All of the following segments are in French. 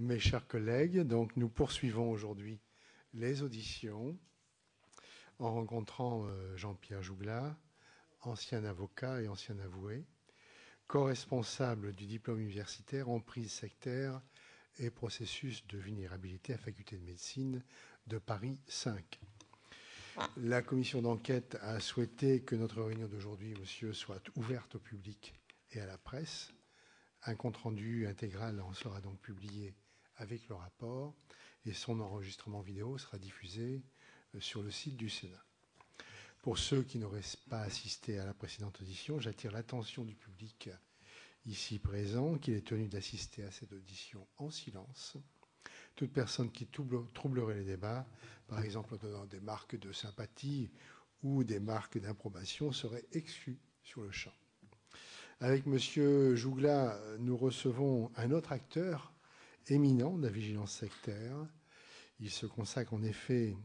Mes chers collègues, donc nous poursuivons aujourd'hui les auditions en rencontrant Jean-Pierre Jougla, ancien avocat et ancien avoué, co-responsable du diplôme universitaire emprise sectaire et processus de vulnérabilité à Faculté de médecine de Paris 5. La commission d'enquête a souhaité que notre réunion d'aujourd'hui, monsieur, soit ouverte au public et à la presse. Un compte-rendu intégral en sera donc publié avec le rapport et son enregistrement vidéo sera diffusé sur le site du Sénat. Pour ceux qui n'auraient pas assisté à la précédente audition, j'attire l'attention du public ici présent qu'il est tenu d'assister à cette audition en silence. Toute personne qui troublerait les débats, par exemple en donnant des marques de sympathie ou des marques d'improbation, serait exclue sur le champ. Avec M. Jougla, nous recevons un autre acteur éminent de la vigilance sectaire. Il se consacre en effet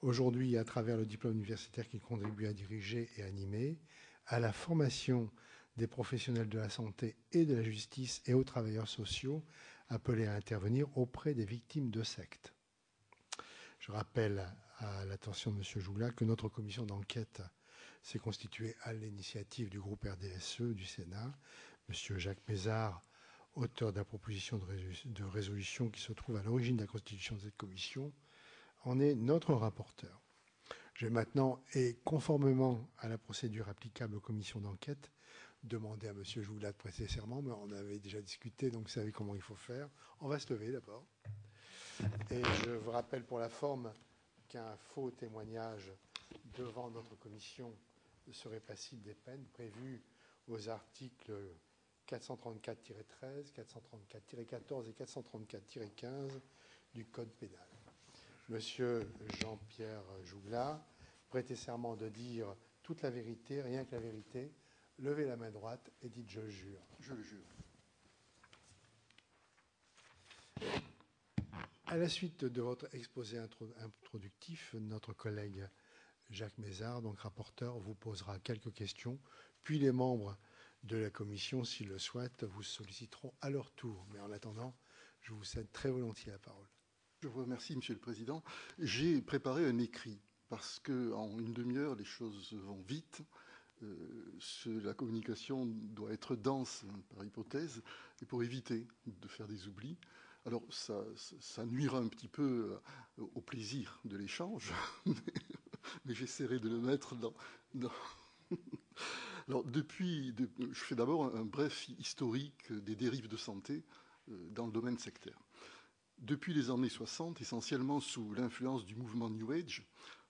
aujourd'hui, à travers le diplôme universitaire qu'il contribue à diriger et animer, à la formation des professionnels de la santé et de la justice et aux travailleurs sociaux appelés à intervenir auprès des victimes de sectes. Je rappelle à l'attention de M. Jougla que notre commission d'enquête s'est constituée à l'initiative du groupe RDSE du Sénat. M. Jacques Mézard, auteur de la proposition de résolution qui se trouve à l'origine de la constitution de cette commission, en est notre rapporteur. Je vais maintenant, et conformément à la procédure applicable aux commissions d'enquête, demander à M. Jougla de prêter serment, mais on avait déjà discuté, donc vous savez comment il faut faire. On va se lever d'abord. Et je vous rappelle pour la forme qu'un faux témoignage devant notre commission serait passible des peines prévues aux articles 434-13, 434-14 et 434-15 du Code pénal. Monsieur Jean-Pierre Jougla, prêtez serment de dire toute la vérité, rien que la vérité. Levez la main droite et dites « je le jure ». Je le jure. À la suite de votre exposé introductif, notre collègue Jacques Mézard, donc rapporteur, vous posera quelques questions, puis les membres de la commission, s'ils le souhaitent, vous solliciteront à leur tour. Mais en attendant, je vous cède très volontiers la parole. Je vous remercie, Monsieur le Président. J'ai préparé un écrit parce qu'en une demi-heure, les choses vont vite. La communication doit être dense par hypothèse et pour éviter de faire des oublis. Alors, ça nuira un petit peu au plaisir de l'échange, mais j'essaierai de le mettre dans... Alors, je fais d'abord un bref historique des dérives de santé dans le domaine sectaire. Depuis les années 60, essentiellement sous l'influence du mouvement New Age,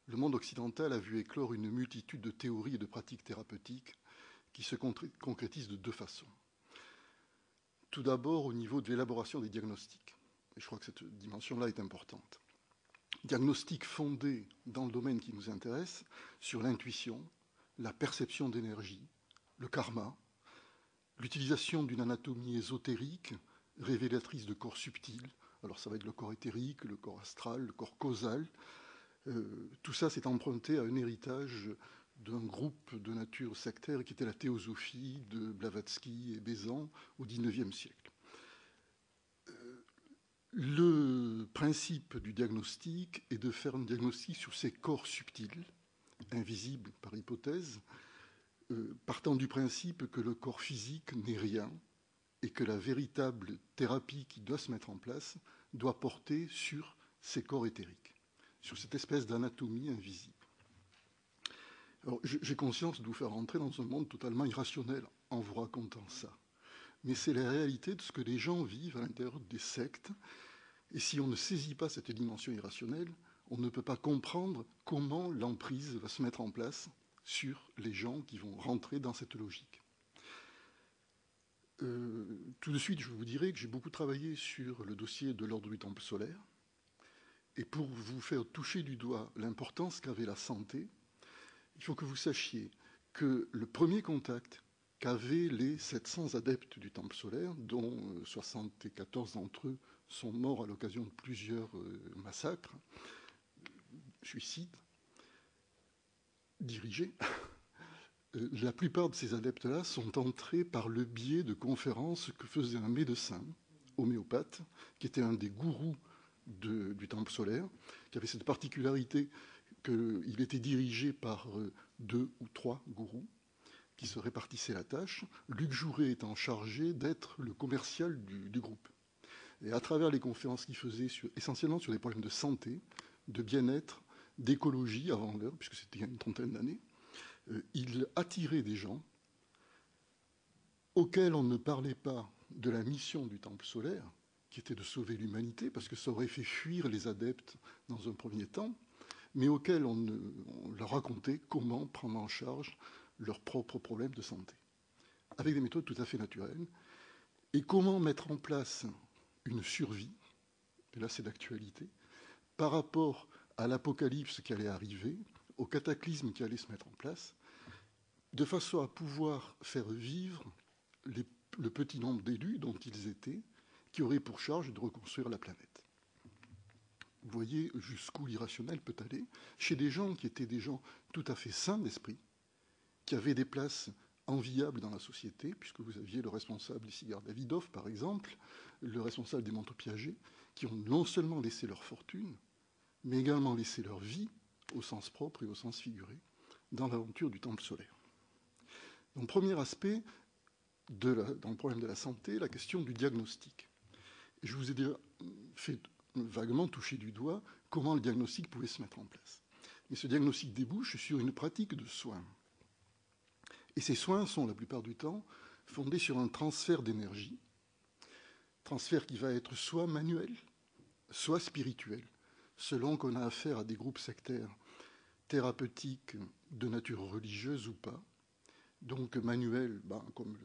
le monde occidental a vu éclore une multitude de théories et de pratiques thérapeutiques qui se concrétisent de deux façons. Tout d'abord au niveau de l'élaboration des diagnostics. Et je crois que cette dimension-là est importante. Diagnostics fondés dans le domaine qui nous intéresse sur l'intuition, la perception d'énergie, le karma, l'utilisation d'une anatomie ésotérique révélatrice de corps subtils. Alors ça va être le corps éthérique, le corps astral, le corps causal. Tout ça s'est emprunté à un héritage d'un groupe de nature sectaire qui était la théosophie de Blavatsky et Bézant au XIXe siècle. Le principe du diagnostic est de faire un diagnostic sur ces corps subtils, invisibles par hypothèse, partant du principe que le corps physique n'est rien et que la véritable thérapie qui doit se mettre en place doit porter sur ces corps éthériques, sur cette espèce d'anatomie invisible. Alors, j'ai conscience de vous faire rentrer dans un monde totalement irrationnel en vous racontant ça. Mais c'est la réalité de ce que les gens vivent à l'intérieur des sectes. Et si on ne saisit pas cette dimension irrationnelle, on ne peut pas comprendre comment l'emprise va se mettre en place sur les gens qui vont rentrer dans cette logique. Tout de suite, je vous dirai que j'ai beaucoup travaillé sur le dossier de l'ordre du Temple solaire. Et pour vous faire toucher du doigt l'importance qu'avait la santé, il faut que vous sachiez que le premier contact qu'avaient les 700 adeptes du Temple solaire, dont 74 d'entre eux sont morts à l'occasion de plusieurs massacres, suicides, dirigés, la plupart de ces adeptes-là sont entrés par le biais de conférences que faisait un médecin homéopathe, qui était un des gourous du temple solaire, qui avait cette particularité qu'il était dirigé par 2 ou 3 gourous qui se répartissaient la tâche, Luc Jouret étant chargé d'être le commercial du groupe. Et à travers les conférences qu'il faisait essentiellement sur des problèmes de santé, de bien-être, d'écologie avant l'heure, puisque c'était il y a une trentaine d'années, il attirait des gens auxquels on ne parlait pas de la mission du temple solaire, qui était de sauver l'humanité, parce que ça aurait fait fuir les adeptes dans un premier temps, mais auxquels on leur racontait comment prendre en charge leurs propres problèmes de santé, avec des méthodes tout à fait naturelles, et comment mettre en place une survie, et là c'est d'actualité, par rapport à l'apocalypse qui allait arriver, au cataclysme qui allait se mettre en place, de façon à pouvoir faire vivre le petit nombre d'élus dont ils étaient, qui auraient pour charge de reconstruire la planète. Vous voyez jusqu'où l'irrationnel peut aller, chez des gens qui étaient des gens tout à fait sains d'esprit, qui avaient des places enviables dans la société, puisque vous aviez le responsable des cigares Davidoff, par exemple, le responsable des manteaux Piaget, qui ont non seulement laissé leur fortune, mais également laissé leur vie, au sens propre et au sens figuré, dans l'aventure du temple solaire. Donc, premier aspect, dans le problème de la santé, la question du diagnostic. Je vous ai déjà fait vaguement toucher du doigt comment le diagnostic pouvait se mettre en place. Mais ce diagnostic débouche sur une pratique de soins. Et ces soins sont, la plupart du temps, fondés sur un transfert d'énergie, transfert qui va être soit manuel, soit spirituel, selon qu'on a affaire à des groupes sectaires thérapeutiques de nature religieuse ou pas. Donc manuel, comme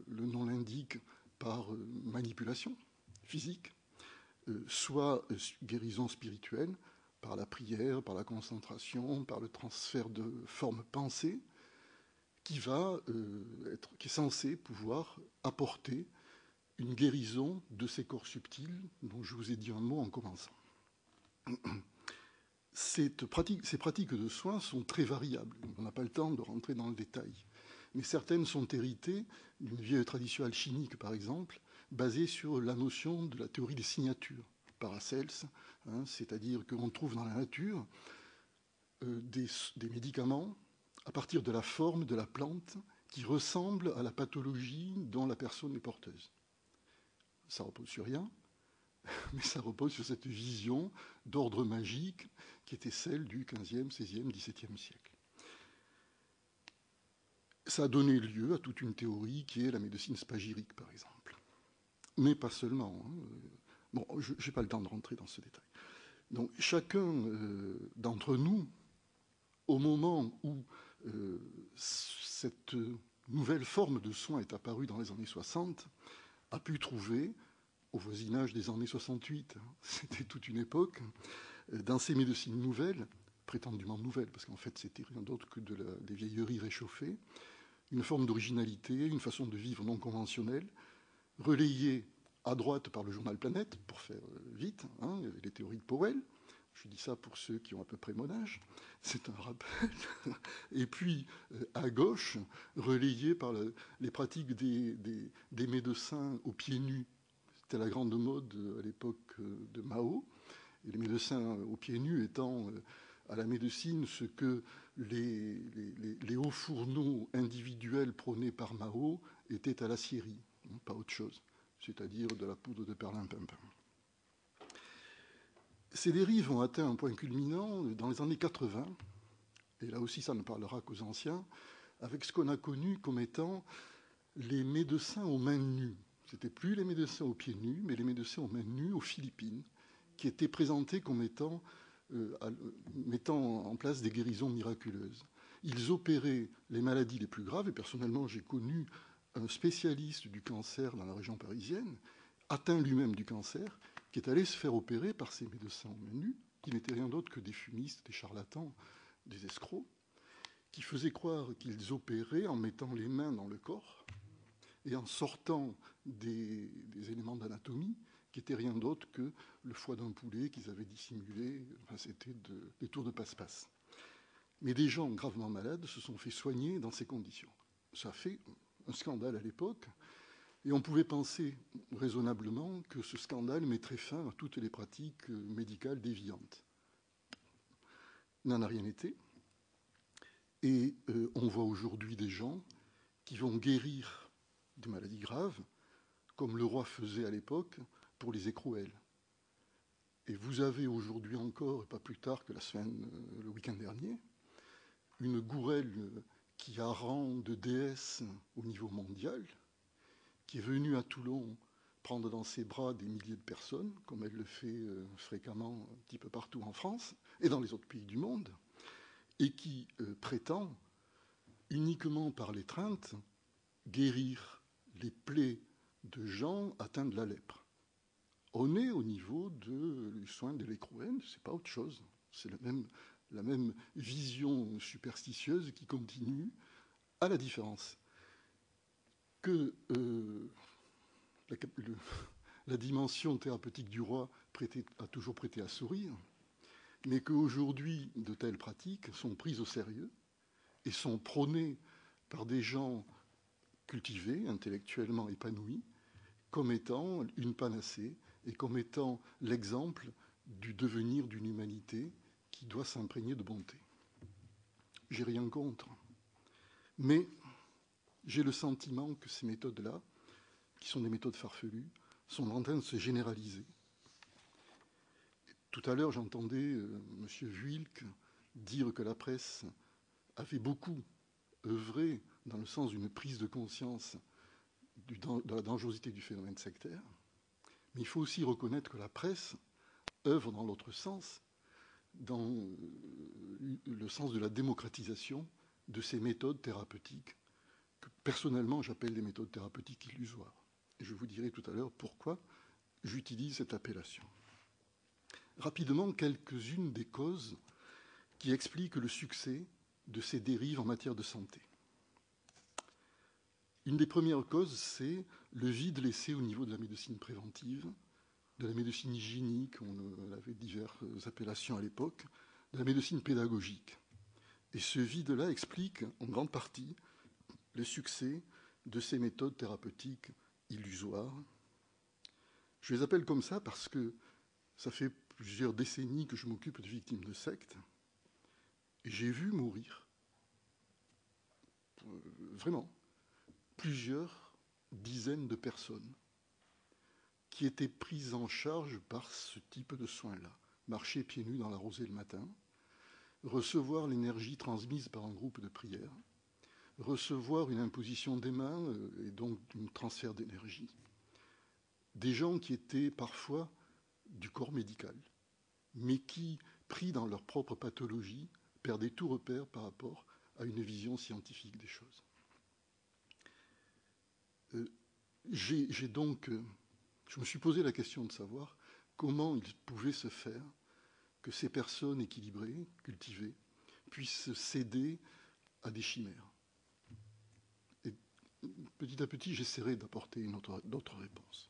le nom l'indique, par manipulation physique, soit guérison spirituelle, par la prière, par la concentration, par le transfert de formes pensées, qui est censé pouvoir apporter une guérison de ces corps subtils dont je vous ai dit un mot en commençant. Ces pratiques de soins sont très variables. On n'a pas le temps de rentrer dans le détail. Mais certaines sont héritées d'une vieille tradition alchimique, par exemple, basée sur la notion de la théorie des signatures, Paracels, c'est-à-dire qu'on trouve dans la nature des médicaments à partir de la forme de la plante qui ressemble à la pathologie dont la personne est porteuse. Ça repose sur rien, mais ça repose sur cette vision d'ordre magique qui était celle du XVe, XVIe, XVIIe siècle. Ça a donné lieu à toute une théorie qui est la médecine spagyrique, par exemple. Mais pas seulement. Bon, je n'ai pas le temps de rentrer dans ce détail. Donc, chacun d'entre nous, au moment où cette nouvelle forme de soins est apparue dans les années 60, a pu trouver, au voisinage des années 68, c'était toute une époque, dans ces médecines nouvelles, prétendument nouvelles, parce qu'en fait c'était rien d'autre que des vieilleries réchauffées, une forme d'originalité, une façon de vivre non conventionnelle, relayée à droite par le journal Planète, pour faire vite, les théories de Powell. Je dis ça pour ceux qui ont à peu près mon âge, c'est un rappel. Et puis, à gauche, relayé par les pratiques des médecins aux pieds nus. C'était la grande mode à l'époque de Mao. Et les médecins aux pieds nus étant à la médecine ce que les hauts fourneaux individuels prônés par Mao étaient à l'acierie, pas autre chose, c'est-à-dire de la poudre de perlimpinpin. Ces dérives ont atteint un point culminant dans les années 80, et là aussi ça ne parlera qu'aux anciens, avec ce qu'on a connu comme étant les médecins aux mains nues. C'était plus les médecins aux pieds nus, mais les médecins aux mains nues aux Philippines, qui étaient présentés comme mettant en place des guérisons miraculeuses. Ils opéraient les maladies les plus graves, et personnellement j'ai connu un spécialiste du cancer dans la région parisienne, atteint lui-même du cancer, qui est allé se faire opérer par ces médecins aux mains nues, qui n'étaient rien d'autre que des fumistes, des charlatans, des escrocs, qui faisaient croire qu'ils opéraient en mettant les mains dans le corps et en sortant des éléments d'anatomie qui n'étaient rien d'autre que le foie d'un poulet qu'ils avaient dissimulé. Enfin, c'était des tours de passe-passe. Mais des gens gravement malades se sont fait soigner dans ces conditions. Ça a fait un scandale à l'époque. Et on pouvait penser raisonnablement que ce scandale mettrait fin à toutes les pratiques médicales déviantes. Il n'en a rien été. Et on voit aujourd'hui des gens qui vont guérir de maladies graves, comme le roi faisait à l'époque pour les écrouelles. Et vous avez aujourd'hui encore, et pas plus tard que le week-end dernier, une gourelle qui a rang de déesse au niveau mondial, qui est venue à Toulon prendre dans ses bras des milliers de personnes, comme elle le fait fréquemment un petit peu partout en France et dans les autres pays du monde, et qui prétend, uniquement par l'étreinte, guérir les plaies de gens atteints de la lèpre. On est au niveau du soin de l'écrouenne, c'est pas autre chose. C'est la même vision superstitieuse qui continue, à la différence que la dimension thérapeutique du roi a toujours prêté à sourire, mais qu'aujourd'hui, de telles pratiques sont prises au sérieux et sont prônées par des gens cultivés, intellectuellement épanouis, comme étant une panacée et comme étant l'exemple du devenir d'une humanité qui doit s'imprégner de bonté. J'ai rien contre, mais j'ai le sentiment que ces méthodes-là, qui sont des méthodes farfelues, sont en train de se généraliser. Tout à l'heure, j'entendais M. Vuilk dire que la presse avait beaucoup œuvré dans le sens d'une prise de conscience de la dangerosité du phénomène sectaire. Mais il faut aussi reconnaître que la presse œuvre dans l'autre sens, dans le sens de la démocratisation de ces méthodes thérapeutiques que personnellement j'appelle des méthodes thérapeutiques illusoires. Et je vous dirai tout à l'heure pourquoi j'utilise cette appellation. Rapidement, quelques-unes des causes qui expliquent le succès de ces dérives en matière de santé. Une des premières causes, c'est le vide laissé au niveau de la médecine préventive, de la médecine hygiénique, on avait diverses appellations à l'époque, de la médecine pédagogique. Et ce vide-là explique en grande partie le succès de ces méthodes thérapeutiques illusoires. Je les appelle comme ça parce que ça fait plusieurs décennies que je m'occupe de victimes de sectes et j'ai vu mourir, vraiment, plusieurs dizaines de personnes qui étaient prises en charge par ce type de soins-là. Marcher pieds nus dans la rosée le matin, recevoir l'énergie transmise par un groupe de prière, recevoir une imposition des mains et donc un transfert d'énergie. Des gens qui étaient parfois du corps médical, mais qui, pris dans leur propre pathologie, perdaient tout repère par rapport à une vision scientifique des choses. Je me suis posé la question de savoir comment il pouvait se faire que ces personnes équilibrées, cultivées, puissent céder à des chimères. Et petit à petit, j'essaierai d'apporter d'autres réponses.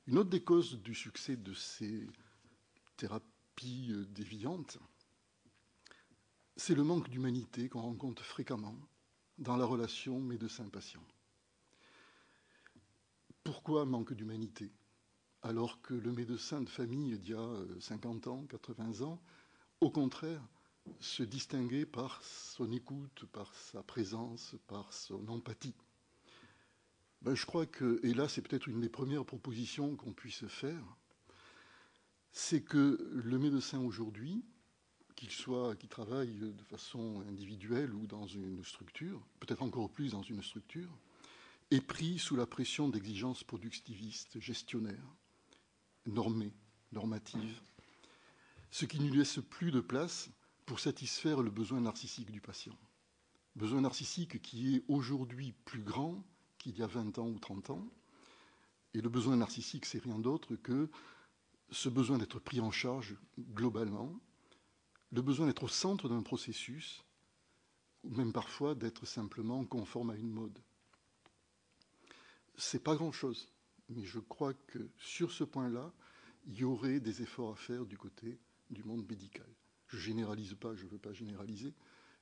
Une autre des causes du succès de ces thérapies déviantes, c'est le manque d'humanité qu'on rencontre fréquemment dans la relation médecin-patient. Pourquoi manque d'humanité ? Alors que le médecin de famille d'il y a 50 ans, 80 ans, au contraire, se distinguait par son écoute, par sa présence, par son empathie. Je crois que, et là c'est peut-être une des premières propositions qu'on puisse faire, c'est que le médecin aujourd'hui, qu'il travaille de façon individuelle ou dans une structure, peut-être encore plus dans une structure, est pris sous la pression d'exigences productivistes, gestionnaires, normées, normatives, ce qui ne lui laisse plus de place pour satisfaire le besoin narcissique du patient. Besoin narcissique qui est aujourd'hui plus grand qu'il y a 20 ans ou 30 ans. Et le besoin narcissique, c'est rien d'autre que ce besoin d'être pris en charge globalement, le besoin d'être au centre d'un processus, ou même parfois d'être simplement conforme à une mode. C'est pas grand-chose, mais je crois que sur ce point-là, il y aurait des efforts à faire du côté du monde médical. Je ne généralise pas, je ne veux pas généraliser,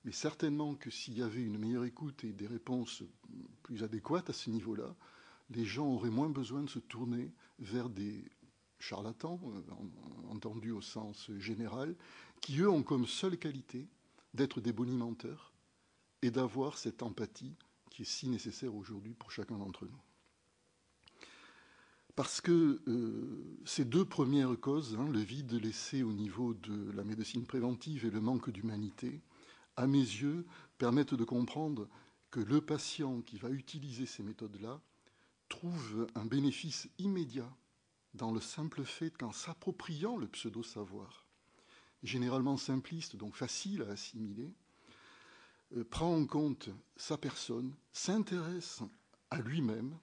mais certainement que s'il y avait une meilleure écoute et des réponses plus adéquates à ce niveau-là, les gens auraient moins besoin de se tourner vers des charlatans, entendus au sens général, qui, eux, ont comme seule qualité d'être des bonimenteurs et d'avoir cette empathie qui est si nécessaire aujourd'hui pour chacun d'entre nous. Parce que ces deux premières causes, le vide laissé au niveau de la médecine préventive et le manque d'humanité, à mes yeux, permettent de comprendre que le patient qui va utiliser ces méthodes-là trouve un bénéfice immédiat dans le simple fait qu'en s'appropriant le pseudo-savoir, généralement simpliste, donc facile à assimiler, prend en compte sa personne, s'intéresse à lui-même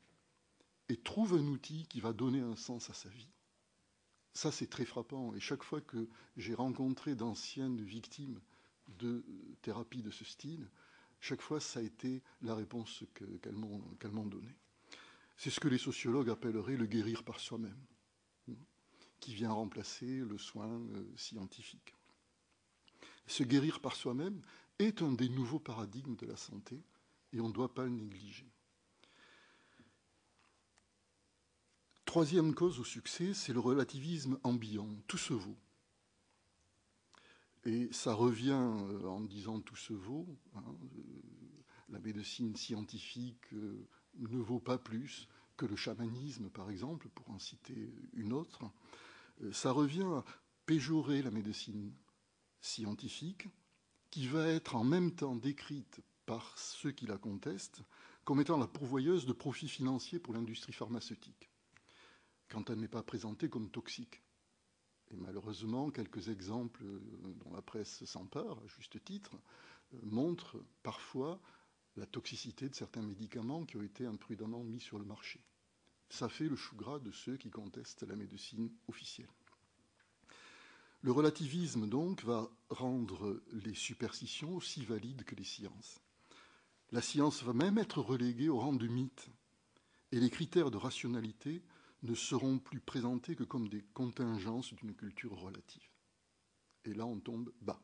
et trouve un outil qui va donner un sens à sa vie. Ça, c'est très frappant. Et chaque fois que j'ai rencontré d'anciennes victimes de thérapie de ce style, chaque fois, ça a été la réponse qu'elles m'ont donnée. C'est ce que les sociologues appelleraient le guérir par soi-même, qui vient remplacer le soin scientifique. Ce guérir par soi-même est un des nouveaux paradigmes de la santé et on ne doit pas le négliger. Troisième cause au succès, c'est le relativisme ambiant. Tout se vaut. Et ça revient en disant tout se vaut. La médecine scientifique ne vaut pas plus que le chamanisme, par exemple, pour en citer une autre. Ça revient à péjorer la médecine scientifique, qui va être en même temps décrite par ceux qui la contestent comme étant la pourvoyeuse de profits financiers pour l'industrie pharmaceutique, quand elle n'est pas présentée comme toxique. Et malheureusement, quelques exemples dont la presse s'empare, à juste titre, montrent parfois la toxicité de certains médicaments qui ont été imprudemment mis sur le marché. Ça fait le chou gras de ceux qui contestent la médecine officielle. Le relativisme, donc, va rendre les superstitions aussi valides que les sciences. La science va même être reléguée au rang de mythe, et les critères de rationalité ne seront plus présentés que comme des contingences d'une culture relative. Et là, on tombe bas.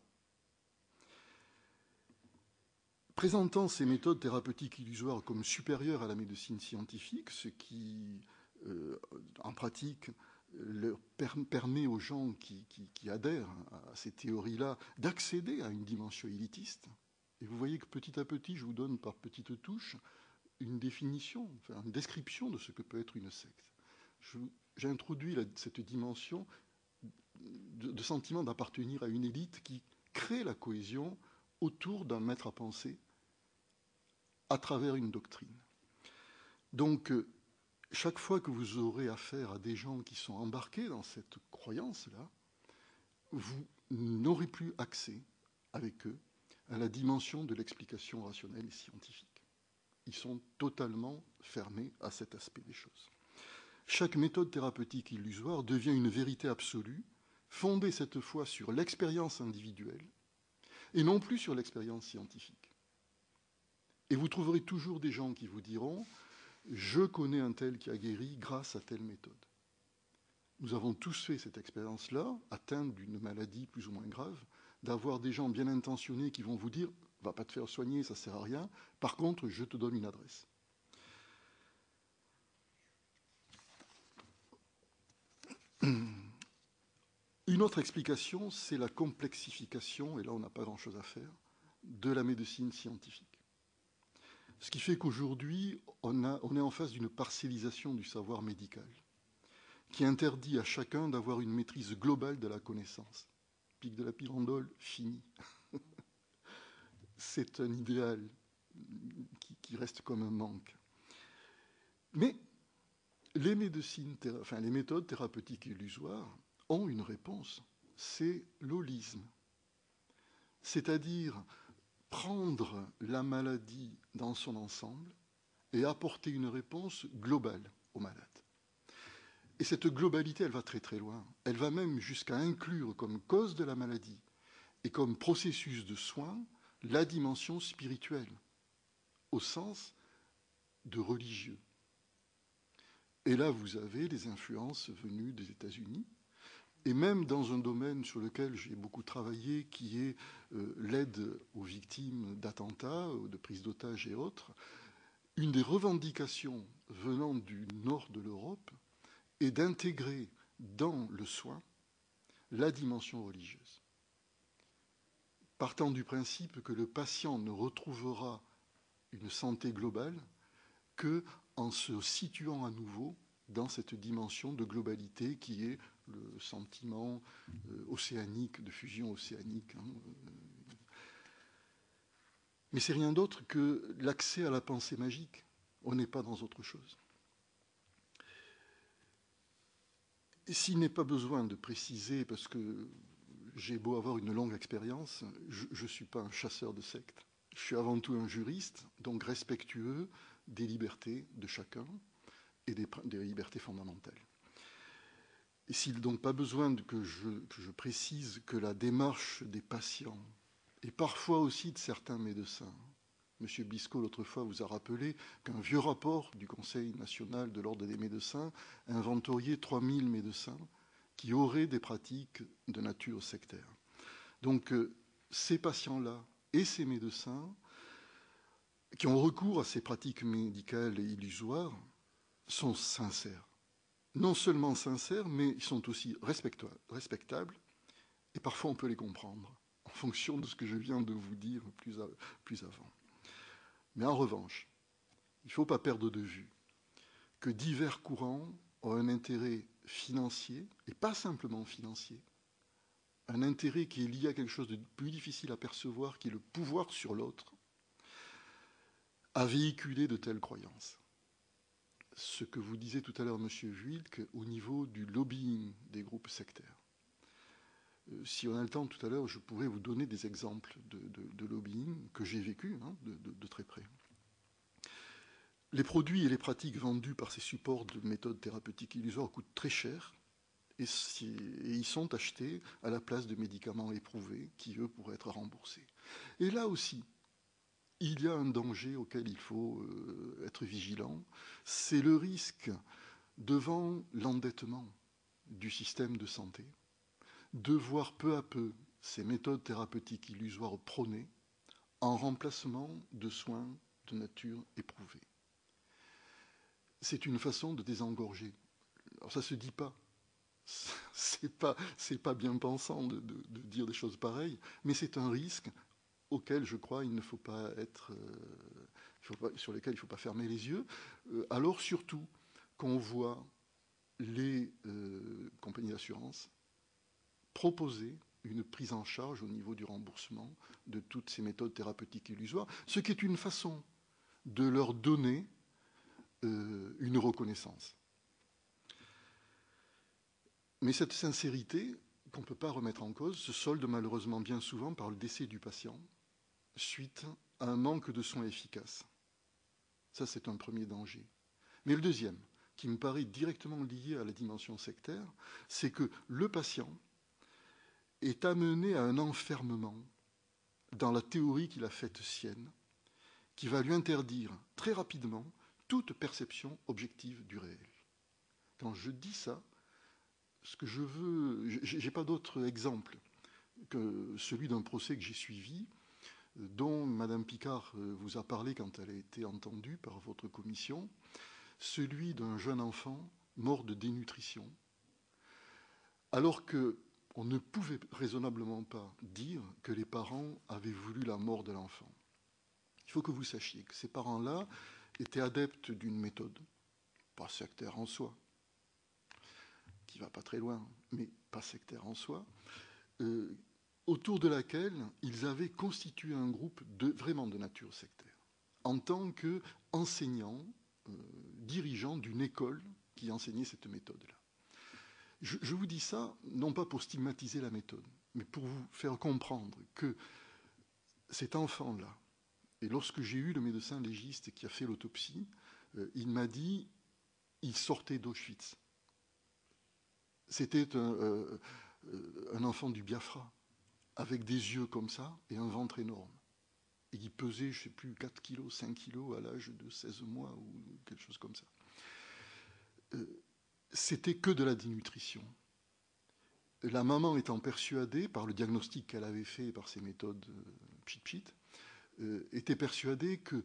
Présentant ces méthodes thérapeutiques illusoires comme supérieures à la médecine scientifique, ce qui, en pratique, leur permet aux gens qui adhèrent à ces théories-là d'accéder à une dimension élitiste. Et vous voyez que petit à petit, je vous donne par petites touches une définition, enfin une description de ce que peut être une secte. J'ai introduit cette dimension de sentiment d'appartenir à une élite qui crée la cohésion autour d'un maître à penser à travers une doctrine. Donc, chaque fois que vous aurez affaire à des gens qui sont embarqués dans cette croyance-là, vous n'aurez plus accès avec eux à la dimension de l'explication rationnelle et scientifique. Ils sont totalement fermés à cet aspect des choses. Chaque méthode thérapeutique illusoire devient une vérité absolue, fondée cette fois sur l'expérience individuelle et non plus sur l'expérience scientifique. Et vous trouverez toujours des gens qui vous diront « Je connais un tel qui a guéri grâce à telle méthode ». Nous avons tous fait cette expérience-là, atteints d'une maladie plus ou moins grave, d'avoir des gens bien intentionnés qui vont vous dire « Va pas te faire soigner, ça ne sert à rien. Par contre, je te donne une adresse. » Une autre explication, c'est la complexification, et là on n'a pas grand-chose à faire, de la médecine scientifique. Ce qui fait qu'aujourd'hui, on est en face d'une parcellisation du savoir médical, qui interdit à chacun d'avoir une maîtrise globale de la connaissance. Pic de la pirandole, fini. C'est un idéal qui reste comme un manque. Mais les méthodes thérapeutiques illusoires ont une réponse, c'est l'holisme. C'est-à-dire prendre la maladie dans son ensemble et apporter une réponse globale au malade. Et cette globalité, elle va très très loin. Elle va même jusqu'à inclure comme cause de la maladie et comme processus de soin la dimension spirituelle, au sens de religieux. Et là, vous avez les influences venues des États-Unis, et même dans un domaine sur lequel j'ai beaucoup travaillé, qui est l'aide aux victimes d'attentats, de prises d'otages et autres, une des revendications venant du nord de l'Europe est d'intégrer dans le soin la dimension religieuse, partant du principe que le patient ne retrouvera une santé globale qu'en se situant à nouveau dans cette dimension de globalité qui est le sentiment océanique, de fusion océanique. Mais c'est rien d'autre que l'accès à la pensée magique. On n'est pas dans autre chose. Et s'il n'est pas besoin de préciser, parce que j'ai beau avoir une longue expérience, je ne suis pas un chasseur de sectes. Je suis avant tout un juriste, donc respectueux des libertés de chacun et des libertés fondamentales. Et s'il n'est donc pas besoin que je précise que la démarche des patients, et parfois aussi de certains médecins, M. Biscot, l'autre fois, vous a rappelé qu'un vieux rapport du Conseil national de l'Ordre des médecins inventoriait 3000 médecins qui auraient des pratiques de nature sectaire. Donc, ces patients-là et ces médecins qui ont recours à ces pratiques médicales et illusoires sont sincères. Non seulement sincères, mais ils sont aussi respectables, et parfois on peut les comprendre, en fonction de ce que je viens de vous dire plus avant. Mais en revanche, il ne faut pas perdre de vue que divers courants ont un intérêt financier, et pas simplement financier, un intérêt qui est lié à quelque chose de plus difficile à percevoir, qui est le pouvoir sur l'autre, à véhiculer de telles croyances. Ce que vous disiez tout à l'heure, M. Vuilk, au niveau du lobbying des groupes sectaires. Si on a le temps tout à l'heure, je pourrais vous donner des exemples de lobbying que j'ai vécu de très près. Les produits et les pratiques vendus par ces supports de méthodes thérapeutiques illusoires coûtent très cher et ils sont achetés à la place de médicaments éprouvés qui, eux, pourraient être remboursés. Et là aussi, il y a un danger auquel il faut être vigilant, c'est le risque devant l'endettement du système de santé, de voir peu à peu ces méthodes thérapeutiques illusoires prônées en remplacement de soins de nature éprouvée. C'est une façon de désengorger. Alors ça ne se dit pas. C'est pas bien pensant de dire des choses pareilles, mais c'est un risque auquel je crois il ne faut pas être, sur lesquels il ne faut pas fermer les yeux. Alors surtout qu'on voit les compagnies d'assurance proposer une prise en charge au niveau du remboursement de toutes ces méthodes thérapeutiques illusoires, ce qui est une façon de leur donner une reconnaissance. Mais cette sincérité, qu'on ne peut pas remettre en cause, se solde malheureusement bien souvent par le décès du patient suite à un manque de soins efficaces. Ça, c'est un premier danger. Mais le deuxième, qui me paraît directement lié à la dimension sectaire, c'est que le patient est amené à un enfermement dans la théorie qu'il a faite sienne, qui va lui interdire très rapidement toute perception objective du réel. Quand je dis ça, ce que je veux, je n'ai pas d'autre exemple que celui d'un procès que j'ai suivi, dont Mme Picard vous a parlé quand elle a été entendue par votre commission, celui d'un jeune enfant mort de dénutrition, alors qu'on ne pouvait raisonnablement pas dire que les parents avaient voulu la mort de l'enfant. Il faut que vous sachiez que ces parents-là étaient adeptes d'une méthode, pas sectaire en soi, qui ne va pas très loin, mais pas sectaire en soi, autour de laquelle ils avaient constitué un groupe vraiment de nature sectaire, en tant qu'enseignants, dirigeants d'une école qui enseignait cette méthode-là. Je vous dis ça, non pas pour stigmatiser la méthode, mais pour vous faire comprendre que cet enfant-là, et lorsque j'ai eu le médecin légiste qui a fait l'autopsie, il m'a dit il sortait d'Auschwitz. C'était un enfant du Biafra, avec des yeux comme ça et un ventre énorme. Et il pesait, je ne sais plus, 4 kilos, 5 kilos à l'âge de 16 mois ou quelque chose comme ça. C'était que de la dénutrition. La maman étant persuadée, par le diagnostic qu'elle avait fait par ces méthodes pchit-pchit, était persuadée que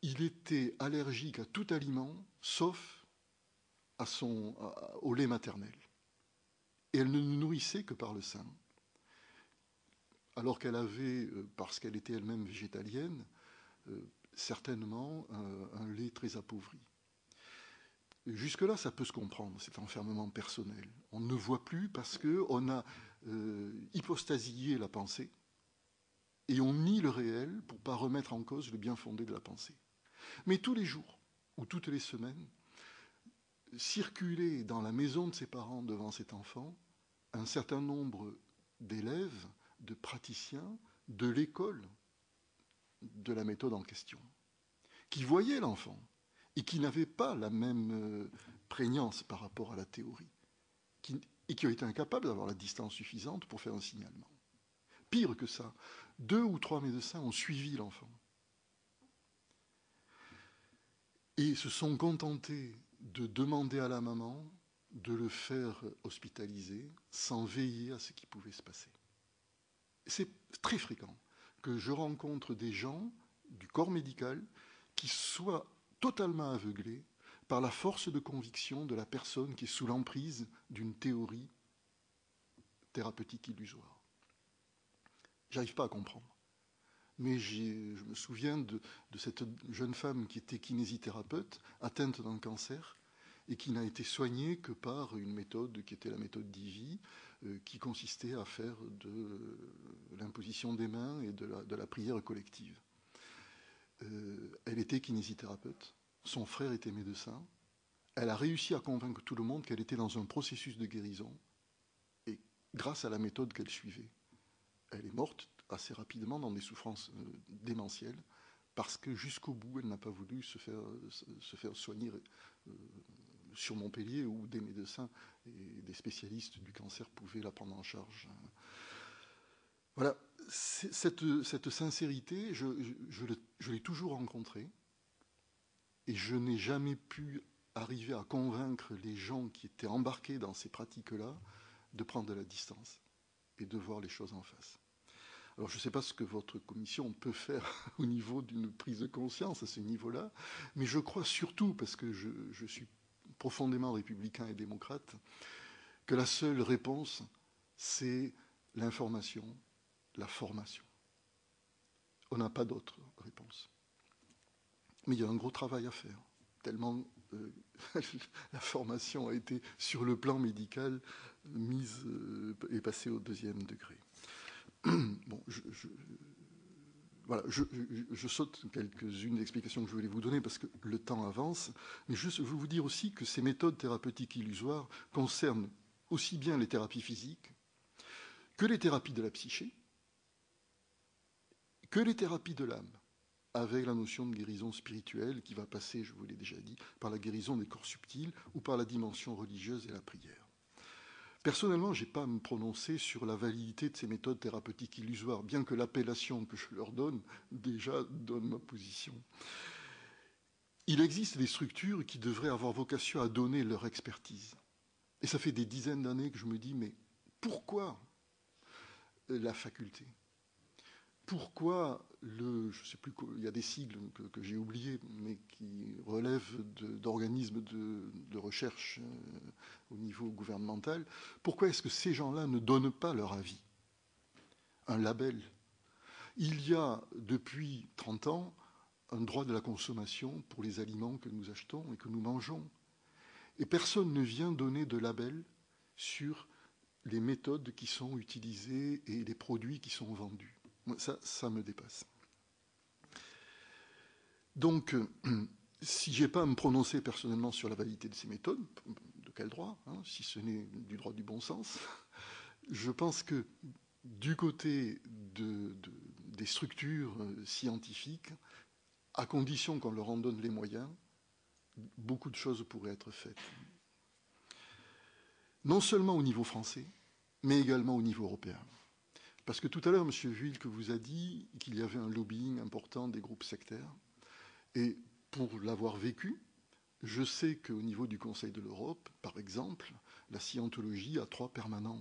il était allergique à tout aliment, sauf au lait maternel. Et elle ne nous nourrissait que par le sein. Alors qu'elle avait, parce qu'elle était elle-même végétalienne, certainement un lait très appauvri. Jusque-là, ça peut se comprendre, cet enfermement personnel. On ne voit plus parce qu'on a hypostasié la pensée et on nie le réel pour ne pas remettre en cause le bien fondé de la pensée. Mais tous les jours ou toutes les semaines, circulait dans la maison de ses parents devant cet enfant un certain nombre d'élèves, de praticiens de l'école de la méthode en question, qui voyaient l'enfant et qui n'avaient pas la même prégnance par rapport à la théorie, et qui ont été incapables d'avoir la distance suffisante pour faire un signalement. Pire que ça, 2 ou 3 médecins ont suivi l'enfant et se sont contentés de demander à la maman de le faire hospitaliser sans veiller à ce qui pouvait se passer. C'est très fréquent que je rencontre des gens du corps médical qui soient totalement aveuglés par la force de conviction de la personne qui est sous l'emprise d'une théorie thérapeutique illusoire. J'arrive pas à comprendre. Mais je me souviens de cette jeune femme qui était kinésithérapeute, atteinte d'un cancer, et qui n'a été soignée que par une méthode qui était la méthode d'Ivy, qui consistait à faire de l'imposition des mains et de la prière collective. Elle était kinésithérapeute, son frère était médecin, elle a réussi à convaincre tout le monde qu'elle était dans un processus de guérison, et grâce à la méthode qu'elle suivait. Elle est morte assez rapidement dans des souffrances démentielles, parce que jusqu'au bout, elle n'a pas voulu se faire soigner sur Montpellier, où des médecins et des spécialistes du cancer pouvaient la prendre en charge. Voilà, cette sincérité, je l'ai toujours rencontrée, et je n'ai jamais pu arriver à convaincre les gens qui étaient embarqués dans ces pratiques-là de prendre de la distance et de voir les choses en face. Alors je ne sais pas ce que votre commission peut faire au niveau d'une prise de conscience à ce niveau-là, mais je crois surtout, parce que je suis profondément républicain et démocrate, que la seule réponse, c'est l'information, la formation. On n'a pas d'autre réponse. Mais il y a un gros travail à faire, tellement la formation a été, sur le plan médical, mise et passée au 2e degré. Bon, voilà, je saute quelques-unes des explications que je voulais vous donner parce que le temps avance, mais je veux vous dire aussi que ces méthodes thérapeutiques illusoires concernent aussi bien les thérapies physiques que les thérapies de la psyché, que les thérapies de l'âme, avec la notion de guérison spirituelle qui va passer, je vous l'ai déjà dit, par la guérison des corps subtils ou par la dimension religieuse et la prière. Personnellement, je n'ai pas à me prononcer sur la validité de ces méthodes thérapeutiques illusoires, bien que l'appellation que je leur donne déjà donne ma position. Il existe des structures qui devraient avoir vocation à donner leur expertise. Et ça fait des dizaines d'années que je me dis, mais pourquoi la faculté ? Pourquoi je ne sais plus, il y a des sigles que j'ai oubliés, mais qui relèvent d'organismes de recherche au niveau gouvernemental, pourquoi est-ce que ces gens-là ne donnent pas leur avis ? Un label. Il y a, depuis 30 ans, un droit de la consommation pour les aliments que nous achetons et que nous mangeons. Et personne ne vient donner de label sur les méthodes qui sont utilisées et les produits qui sont vendus. Ça me dépasse. Donc, si je n'ai pas à me prononcer personnellement sur la validité de ces méthodes, de quel droit, si ce n'est du droit du bon sens, je pense que du côté des structures scientifiques, à condition qu'on leur en donne les moyens, beaucoup de choses pourraient être faites. Non seulement au niveau français, mais également au niveau européen. Parce que tout à l'heure, M. Vuilque vous a dit qu'il y avait un lobbying important des groupes sectaires. Et pour l'avoir vécu, je sais qu'au niveau du Conseil de l'Europe, par exemple, la scientologie a 3 permanents,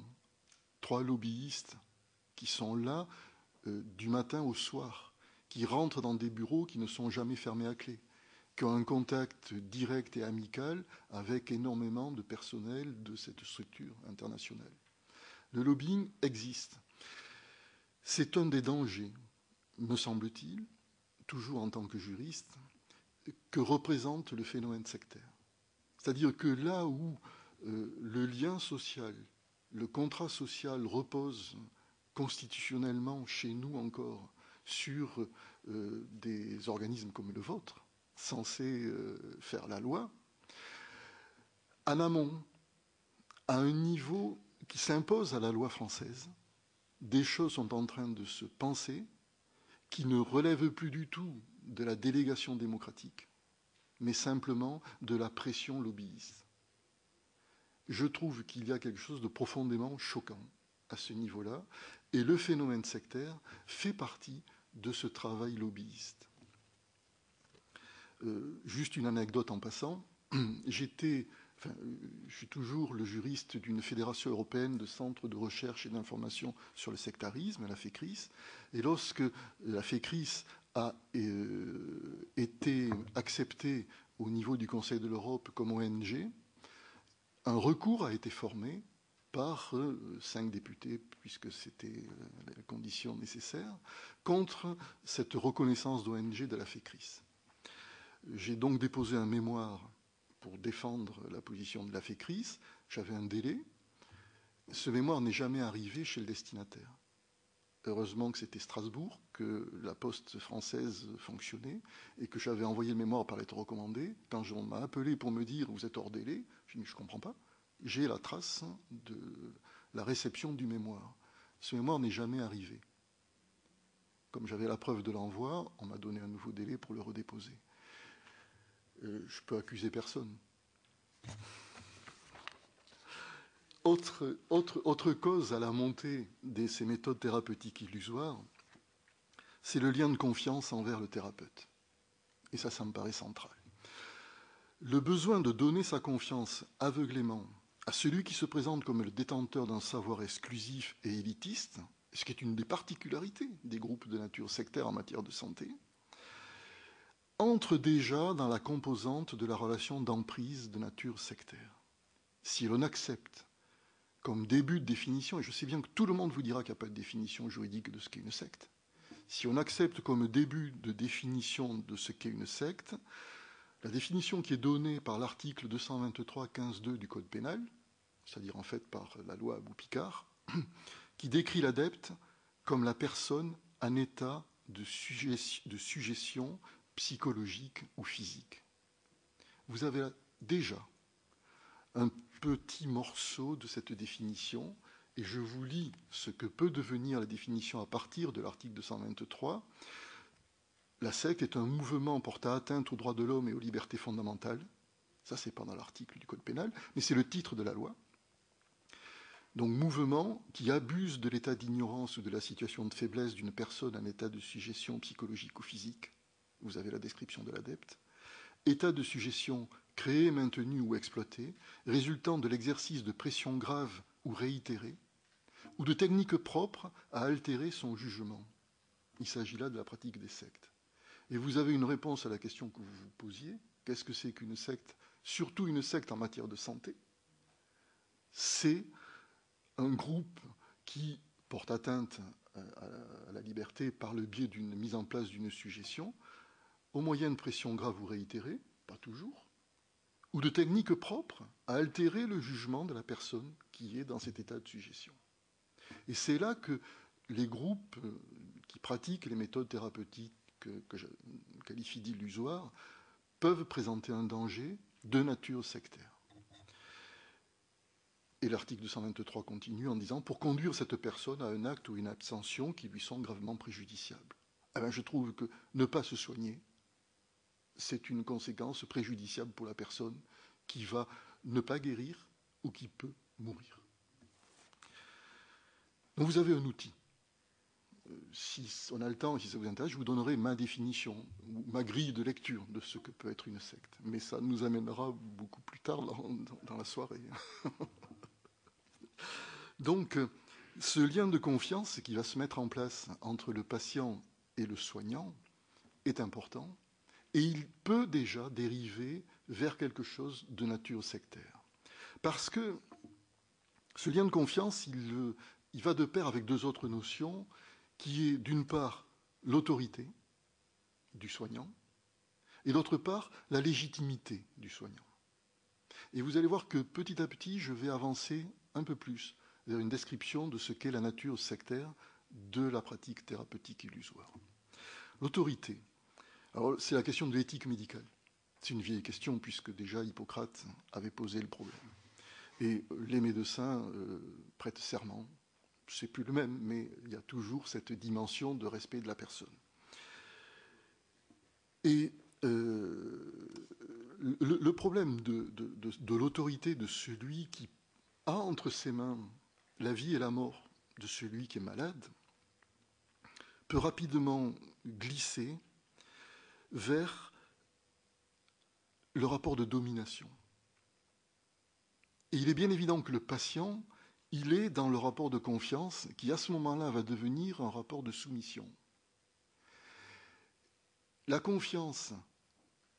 3 lobbyistes qui sont là du matin au soir, qui rentrent dans des bureaux qui ne sont jamais fermés à clé, qui ont un contact direct et amical avec énormément de personnel de cette structure internationale. Le lobbying existe. C'est un des dangers, me semble-t-il, toujours en tant que juriste, que représente le phénomène sectaire. C'est-à-dire que là où le lien social, le contrat social repose constitutionnellement chez nous encore sur des organismes comme le vôtre, censés faire la loi, en amont, à un niveau qui s'impose à la loi française, des choses sont en train de se penser qui ne relèvent plus du tout de la délégation démocratique, mais simplement de la pression lobbyiste. Je trouve qu'il y a quelque chose de profondément choquant à ce niveau-là, et le phénomène sectaire fait partie de ce travail lobbyiste. Juste une anecdote en passant, je suis toujours le juriste d'une fédération européenne de centres de recherche et d'information sur le sectarisme, la FECRIS, et lorsque la FECRIS a été acceptée au niveau du Conseil de l'Europe comme ONG, un recours a été formé par 5 députés, puisque c'était la condition nécessaire, contre cette reconnaissance d'ONG de la FECRIS. J'ai donc déposé un mémoire pour défendre la position de la FECRIS. J'avais un délai. Ce mémoire n'est jamais arrivé chez le destinataire. Heureusement que c'était Strasbourg, que la poste française fonctionnait et que j'avais envoyé le mémoire par lettre recommandée. Quand on m'a appelé pour me dire « vous êtes hors délai », je dis « je ne comprends pas ». J'ai la trace de la réception du mémoire. Ce mémoire n'est jamais arrivé. Comme j'avais la preuve de l'envoi, on m'a donné un nouveau délai pour le redéposer. Je peux accuser personne. Autre cause à la montée de ces méthodes thérapeutiques illusoires, c'est le lien de confiance envers le thérapeute. Et ça me paraît central. Le besoin de donner sa confiance aveuglément à celui qui se présente comme le détenteur d'un savoir exclusif et élitiste, ce qui est une des particularités des groupes de nature sectaire en matière de santé, entre déjà dans la composante de la relation d'emprise de nature sectaire. Si l'on accepte comme début de définition, et je sais bien que tout le monde vous dira qu'il n'y a pas de définition juridique de ce qu'est une secte, si on accepte comme début de définition de ce qu'est une secte, la définition qui est donnée par l'article 223-15-2 du Code pénal, c'est-à-dire en fait par la loi Abou-Picard, qui décrit l'adepte comme la personne en état de sujétion psychologique ou physique. Vous avez déjà un petit morceau de cette définition, et je vous lis ce que peut devenir la définition à partir de l'article 223. La secte est un mouvement portant atteinte aux droits de l'homme et aux libertés fondamentales. Ça, c'est pas dans l'article du Code pénal, mais c'est le titre de la loi. Donc, mouvement qui abuse de l'état d'ignorance ou de la situation de faiblesse d'une personne en état de sujétion psychologique ou physique. Vous avez la description de l'adepte. État de sujétion créé, maintenu ou exploité, résultant de l'exercice de pression grave ou réitérée, ou de techniques propres à altérer son jugement. Il s'agit là de la pratique des sectes. Et vous avez une réponse à la question que vous vous posiez. Qu'est-ce que c'est qu'une secte? Surtout une secte en matière de santé. C'est un groupe qui porte atteinte à la liberté par le biais d'une mise en place d'une sujétion, au moyen de pression grave ou réitérée, pas toujours, ou de techniques propres à altérer le jugement de la personne qui est dans cet état de sujétion. Et c'est là que les groupes qui pratiquent les méthodes thérapeutiques que je qualifie d'illusoires peuvent présenter un danger de nature sectaire. Et l'article 223 continue en disant « Pour conduire cette personne à un acte ou une abstention qui lui sont gravement préjudiciables ». Eh bien, je trouve que ne pas se soigner, c'est une conséquence préjudiciable pour la personne qui va ne pas guérir ou qui peut mourir. Donc vous avez un outil. Si on a le temps et si ça vous intéresse, je vous donnerai ma définition, ou ma grille de lecture de ce que peut être une secte. Mais ça nous amènera beaucoup plus tard dans la soirée. Donc, ce lien de confiance qui va se mettre en place entre le patient et le soignant est important, et il peut déjà dériver vers quelque chose de nature sectaire. Parce que ce lien de confiance, il va de pair avec deux autres notions, qui est d'une part l'autorité du soignant, et d'autre part la légitimité du soignant. Et vous allez voir que petit à petit, je vais avancer un peu plus vers une description de ce qu'est la nature sectaire de la pratique thérapeutique illusoire. L'autorité. Alors, c'est la question de l'éthique médicale. C'est une vieille question, puisque déjà Hippocrate avait posé le problème. Et les médecins prêtent serment. C'est plus le même, mais il y a toujours cette dimension de respect de la personne. Et le problème de l'autorité de celui qui a entre ses mains la vie et la mort de celui qui est malade peut rapidement glisser vers le rapport de domination. Et il est bien évident que le patient, il est dans le rapport de confiance qui, à ce moment-là, va devenir un rapport de soumission. La confiance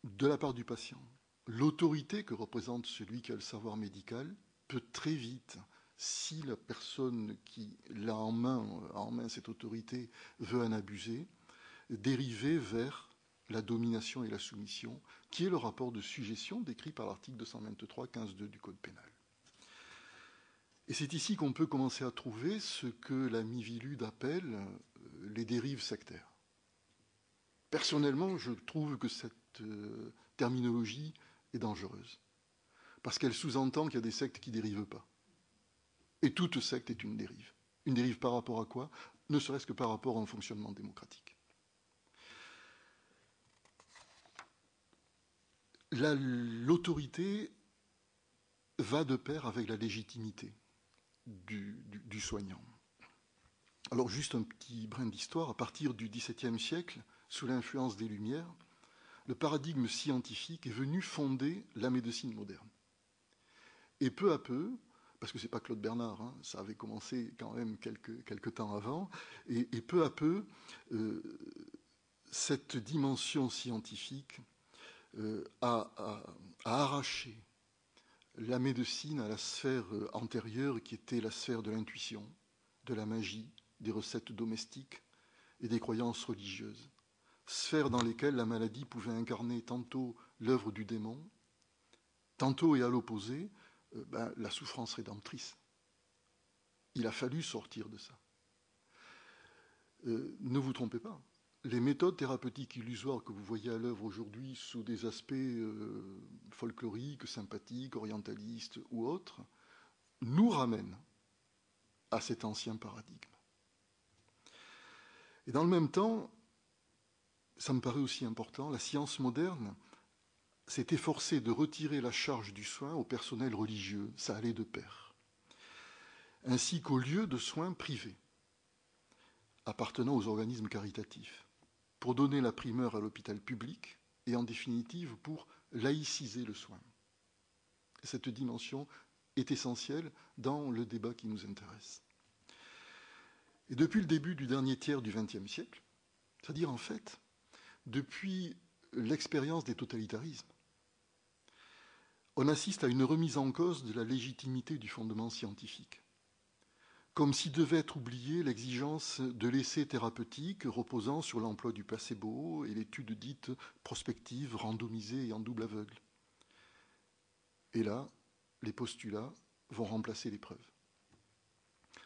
de la part du patient, l'autorité que représente celui qui a le savoir médical, peut très vite, si la personne qui l'a en main cette autorité veut en abuser, dériver vers la domination et la soumission, qui est le rapport de sujétion décrit par l'article 223, 15.2 du Code pénal. Et c'est ici qu'on peut commencer à trouver ce que la Miviludes appelle les dérives sectaires. Personnellement, je trouve que cette terminologie est dangereuse, parce qu'elle sous-entend qu'il y a des sectes qui ne dérivent pas. Et toute secte est une dérive. Une dérive par rapport à quoi? Ne serait-ce que par rapport à un fonctionnement démocratique. L'autorité va de pair avec la légitimité du soignant. Alors juste un petit brin d'histoire, à partir du XVIIe siècle, sous l'influence des Lumières, le paradigme scientifique est venu fonder la médecine moderne. Et peu à peu, parce que ce n'est pas Claude Bernard, hein, ça avait commencé quand même quelques temps avant, et peu à peu, cette dimension scientifique a arraché la médecine à la sphère antérieure qui était la sphère de l'intuition, de la magie, des recettes domestiques et des croyances religieuses. Sphères dans lesquelles la maladie pouvait incarner tantôt l'œuvre du démon, tantôt et à l'opposé, la souffrance rédemptrice. Il a fallu sortir de ça. Ne vous trompez pas. Les méthodes thérapeutiques illusoires que vous voyez à l'œuvre aujourd'hui sous des aspects folkloriques, sympathiques, orientalistes ou autres, nous ramènent à cet ancien paradigme. Et dans le même temps, ça me paraît aussi important, la science moderne s'est efforcée de retirer la charge du soin au personnel religieux, ça allait de pair, ainsi qu'aux lieux de soins privés appartenant aux organismes caritatifs, pour donner la primeur à l'hôpital public et en définitive pour laïciser le soin. Cette dimension est essentielle dans le débat qui nous intéresse. Et depuis le début du dernier tiers du XXe siècle, c'est-à-dire en fait, depuis l'expérience des totalitarismes, on assiste à une remise en cause de la légitimité du fondement scientifique, comme si devait être oubliée l'exigence de l'essai thérapeutique reposant sur l'emploi du placebo et l'étude dite prospective, randomisée et en double aveugle. Et là, les postulats vont remplacer les preuves.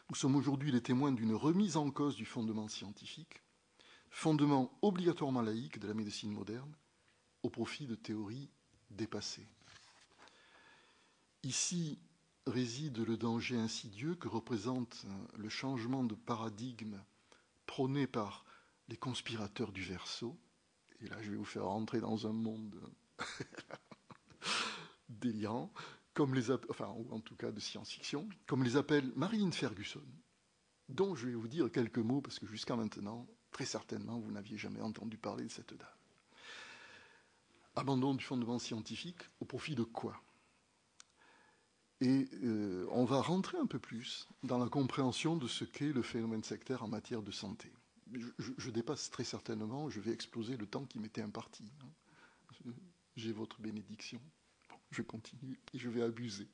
Nous sommes aujourd'hui les témoins d'une remise en cause du fondement scientifique, fondement obligatoirement laïque de la médecine moderne, au profit de théories dépassées. Ici réside le danger insidieux que représente le changement de paradigme prôné par les conspirateurs du Verseau. Et là, je vais vous faire rentrer dans un monde délirant, ou en tout cas de science-fiction, comme les appelle Marilyn Ferguson, dont je vais vous dire quelques mots, parce que jusqu'à maintenant, très certainement, vous n'aviez jamais entendu parler de cette dame. Abandon du fondement scientifique au profit de quoi? Et on va rentrer un peu plus dans la compréhension de ce qu'est le phénomène sectaire en matière de santé. je dépasse très certainement, je vais exploser le temps qui m'était imparti. J'ai votre bénédiction. Bon, je continue et je vais abuser.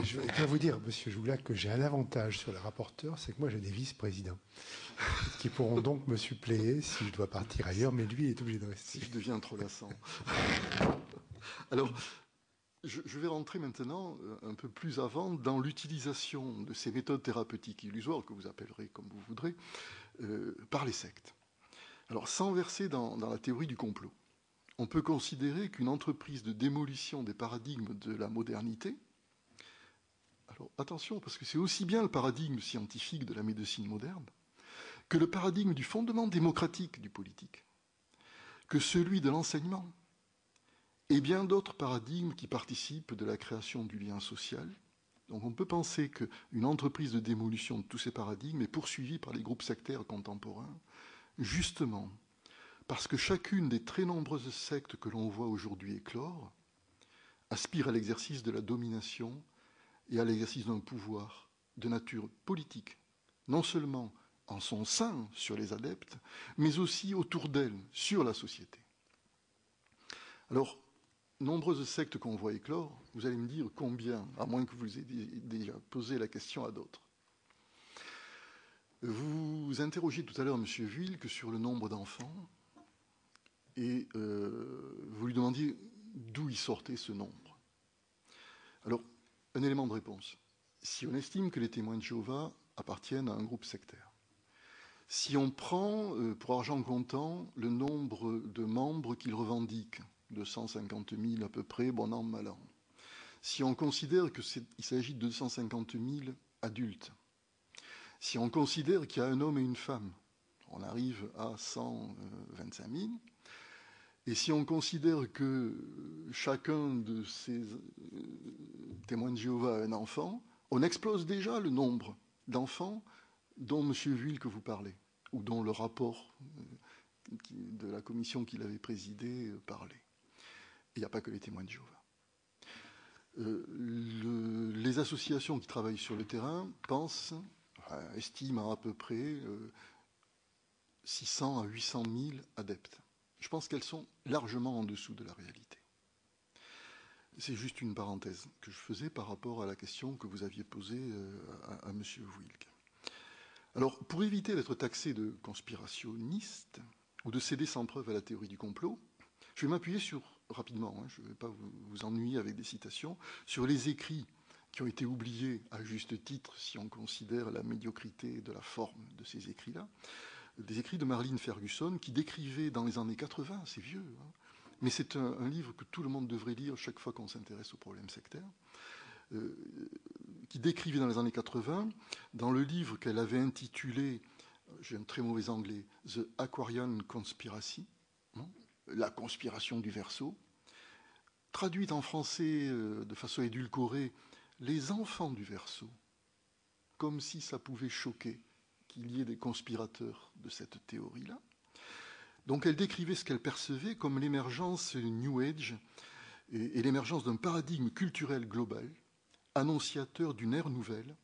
Je dois vous dire, monsieur Jougla, que j'ai un avantage sur les rapporteurs, c'est que moi j'ai des vice-présidents qui pourront donc me suppléer si je dois partir ailleurs, mais lui est obligé de rester. Si je deviens trop lassant. Alors, je vais rentrer maintenant un peu plus avant dans l'utilisation de ces méthodes thérapeutiques illusoires, que vous appellerez comme vous voudrez, par les sectes. Alors, sans verser dans la théorie du complot, on peut considérer qu'une entreprise de démolition des paradigmes de la modernité, alors attention, parce que c'est aussi bien le paradigme scientifique de la médecine moderne que le paradigme du fondement démocratique du politique, que celui de l'enseignement, et bien d'autres paradigmes qui participent de la création du lien social. Donc on peut penser qu'une entreprise de démolition de tous ces paradigmes est poursuivie par les groupes sectaires contemporains, justement parce que chacune des très nombreuses sectes que l'on voit aujourd'hui éclore aspire à l'exercice de la domination et à l'exercice d'un pouvoir de nature politique, non seulement en son sein sur les adeptes, mais aussi autour d'elle, sur la société. Alors, nombreuses sectes qu'on voit éclore, vous allez me dire combien, à moins que vous ayez déjà posé la question à d'autres. Vous interrogez tout à l'heure M. Vuilk sur le nombre d'enfants, et vous lui demandiez d'où il sortait ce nombre. Alors, un élément de réponse. Si on estime que les témoins de Jéhovah appartiennent à un groupe sectaire, si on prend pour argent comptant le nombre de membres qu'ils revendiquent, 250 000 à peu près, bon an, mal an, si on considère qu'il s'agit de 250 000 adultes, si on considère qu'il y a un homme et une femme, on arrive à 125 000, et si on considère que chacun de ces témoins de Jéhovah a un enfant, on explose déjà le nombre d'enfants dont M. Vuilk que vous parlez, ou dont le rapport de la commission qu'il avait présidée parlait. Il n'y a pas que les témoins de Jéhovah. Les associations qui travaillent sur le terrain estiment à peu près 600 à 800 000 adeptes. Je pense qu'elles sont largement en dessous de la réalité. C'est juste une parenthèse que je faisais par rapport à la question que vous aviez posée à M. Vuilk. Alors, pour éviter d'être taxé de conspirationniste ou de céder sans preuve à la théorie du complot, je vais m'appuyer rapidement, je ne vais pas vous ennuyer avec des citations, sur les écrits qui ont été oubliés à juste titre si on considère la médiocrité de la forme de ces écrits-là, des écrits de Marlene Ferguson qui décrivait dans les années 80, c'est vieux, mais c'est un livre que tout le monde devrait lire chaque fois qu'on s'intéresse aux problèmes sectaires, qui décrivait dans les années 80, dans le livre qu'elle avait intitulé, j'ai un très mauvais anglais, The Aquarian Conspiracy, la conspiration du Verseau, traduite en français de façon édulcorée, les enfants du Verseau, comme si ça pouvait choquer qu'il y ait des conspirateurs de cette théorie-là. Donc elle décrivait ce qu'elle percevait comme l'émergence New Age et l'émergence d'un paradigme culturel global, annonciateur d'une ère nouvelle,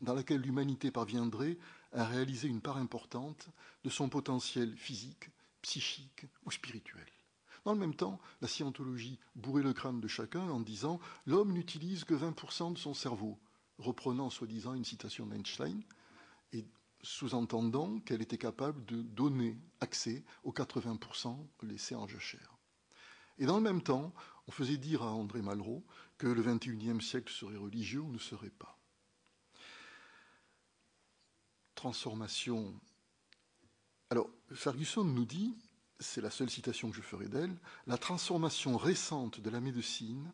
dans laquelle l'humanité parviendrait à réaliser une part importante de son potentiel physique, psychique ou spirituel. Dans le même temps, la scientologie bourrait le crâne de chacun en disant « l'homme n'utilise que 20% de son cerveau », reprenant soi-disant une citation d'Einstein, et sous-entendant qu'elle était capable de donner accès aux 80% laissés en jachère. Et dans le même temps, on faisait dire à André Malraux que le XXIe siècle serait religieux ou ne serait pas. Transformation. Alors, Ferguson nous dit, c'est la seule citation que je ferai d'elle, la transformation récente de la médecine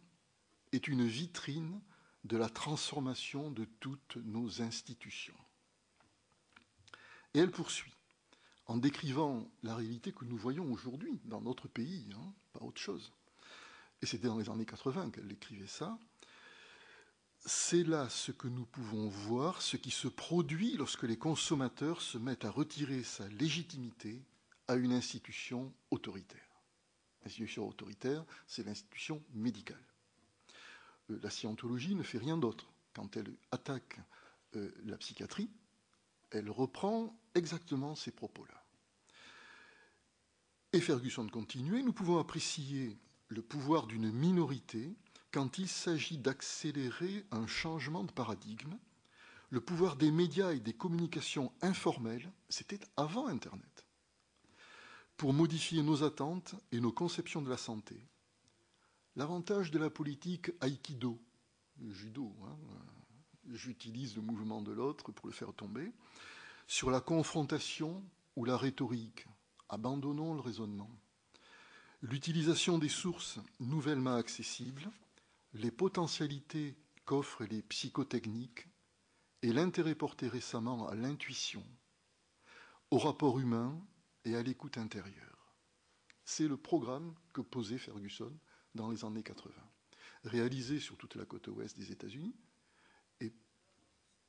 est une vitrine de la transformation de toutes nos institutions. Et elle poursuit, en décrivant la réalité que nous voyons aujourd'hui dans notre pays, pas autre chose. Et c'était dans les années 80 qu'elle écrivait ça. C'est là ce que nous pouvons voir, ce qui se produit lorsque les consommateurs se mettent à retirer sa légitimité à une institution autoritaire. L'institution autoritaire, c'est l'institution médicale. La scientologie ne fait rien d'autre. Quand elle attaque la psychiatrie, elle reprend exactement ces propos-là. Et Ferguson continuait, nous pouvons apprécier le pouvoir d'une minorité quand il s'agit d'accélérer un changement de paradigme. Le pouvoir des médias et des communications informelles, c'était avant Internet, pour modifier nos attentes et nos conceptions de la santé. L'avantage de la politique aïkido, le judo, j'utilise le mouvement de l'autre pour le faire tomber, sur la confrontation ou la rhétorique. Abandonnons le raisonnement. L'utilisation des sources nouvellement accessibles, les potentialités qu'offrent les psychotechniques et l'intérêt porté récemment à l'intuition, au rapport humain et à l'écoute intérieure. C'est le programme que posait Ferguson dans les années 80, réalisé sur toute la côte ouest des États-Unis et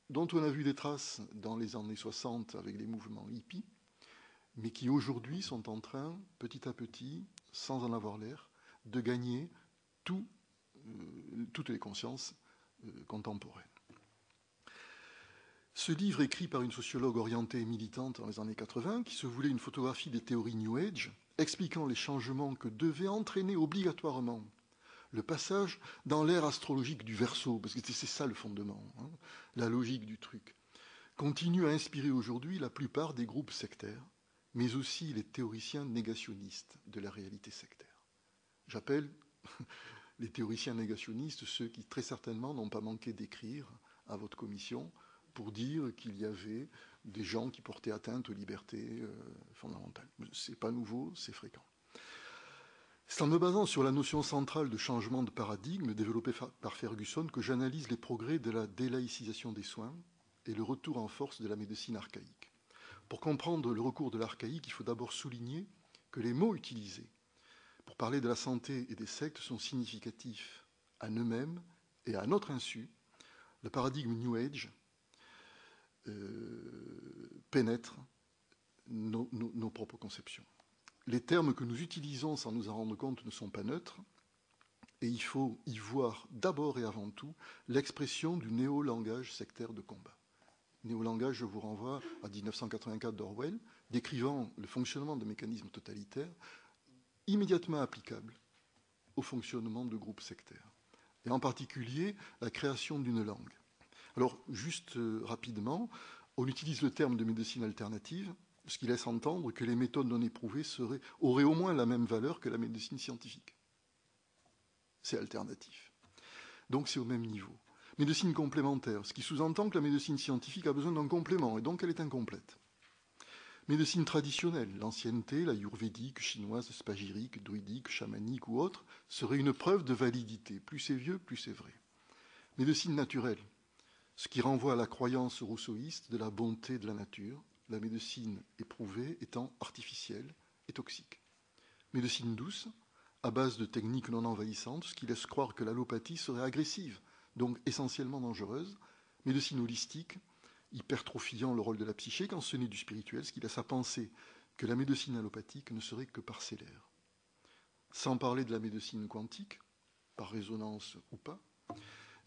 dont on a vu des traces dans les années 60 avec les mouvements hippies, mais qui aujourd'hui sont en train, petit à petit, sans en avoir l'air, de gagner toutes les consciences contemporaines. Ce livre, écrit par une sociologue orientée et militante dans les années 80, qui se voulait une photographie des théories New Age, expliquant les changements que devait entraîner obligatoirement le passage dans l'ère astrologique du Verseau, parce que c'est ça le fondement, la logique du truc, continue à inspirer aujourd'hui la plupart des groupes sectaires, mais aussi les théoriciens négationnistes de la réalité sectaire. J'appelle les théoriciens négationnistes ceux qui très certainement n'ont pas manqué d'écrire à votre commission pour dire qu'il y avait des gens qui portaient atteinte aux libertés fondamentales. Ce n'est pas nouveau, c'est fréquent. C'est en me basant sur la notion centrale de changement de paradigme développée par Ferguson que j'analyse les progrès de la délaïcisation des soins et le retour en force de la médecine archaïque. Pour comprendre le recours de l'archaïque, il faut d'abord souligner que les mots utilisés pour parler de la santé et des sectes sont significatifs à eux-mêmes et à notre insu. Le paradigme New Age pénètre nos propres conceptions. Les termes que nous utilisons sans nous en rendre compte ne sont pas neutres, et il faut y voir d'abord et avant tout l'expression du néolangage sectaire de combat. Néolangage, je vous renvoie à 1984 d'Orwell, décrivant le fonctionnement de mécanismes totalitaires immédiatement applicables au fonctionnement de groupes sectaires, et en particulier la création d'une langue. Alors, juste rapidement, on utilise le terme de médecine alternative, ce qui laisse entendre que les méthodes non éprouvées auraient au moins la même valeur que la médecine scientifique. C'est alternatif. Donc c'est au même niveau. Médecine complémentaire, ce qui sous-entend que la médecine scientifique a besoin d'un complément, et donc elle est incomplète. Médecine traditionnelle, l'ancienneté, l'ayurvédique, chinoise, spagyrique, druidique, chamanique ou autre, serait une preuve de validité. Plus c'est vieux, plus c'est vrai. Médecine naturelle, ce qui renvoie à la croyance rousseauiste de la bonté de la nature, la médecine éprouvée étant artificielle et toxique. Médecine douce, à base de techniques non envahissantes, ce qui laisse croire que l'allopathie serait agressive, donc essentiellement dangereuse. Médecine holistique, hypertrophiant le rôle de la psyché quand ce n'est du spirituel, ce qui laisse à penser que la médecine allopathique ne serait que parcellaire. Sans parler de la médecine quantique, par résonance ou pas,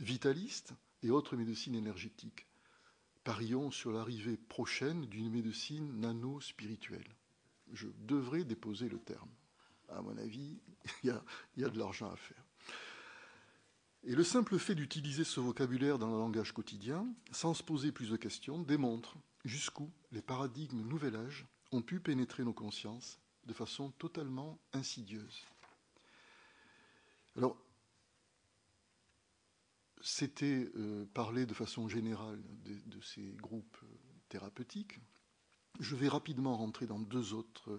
vitaliste et autres médecines énergétiques. Parions sur l'arrivée prochaine d'une médecine nano-spirituelle. Je devrais déposer le terme. À mon avis, il y a de l'argent à faire. Et le simple fait d'utiliser ce vocabulaire dans le langage quotidien, sans se poser plus de questions, démontre jusqu'où les paradigmes Nouvel Âge ont pu pénétrer nos consciences de façon totalement insidieuse. Alors, c'était parler de façon générale de ces groupes thérapeutiques. Je vais rapidement rentrer dans deux autres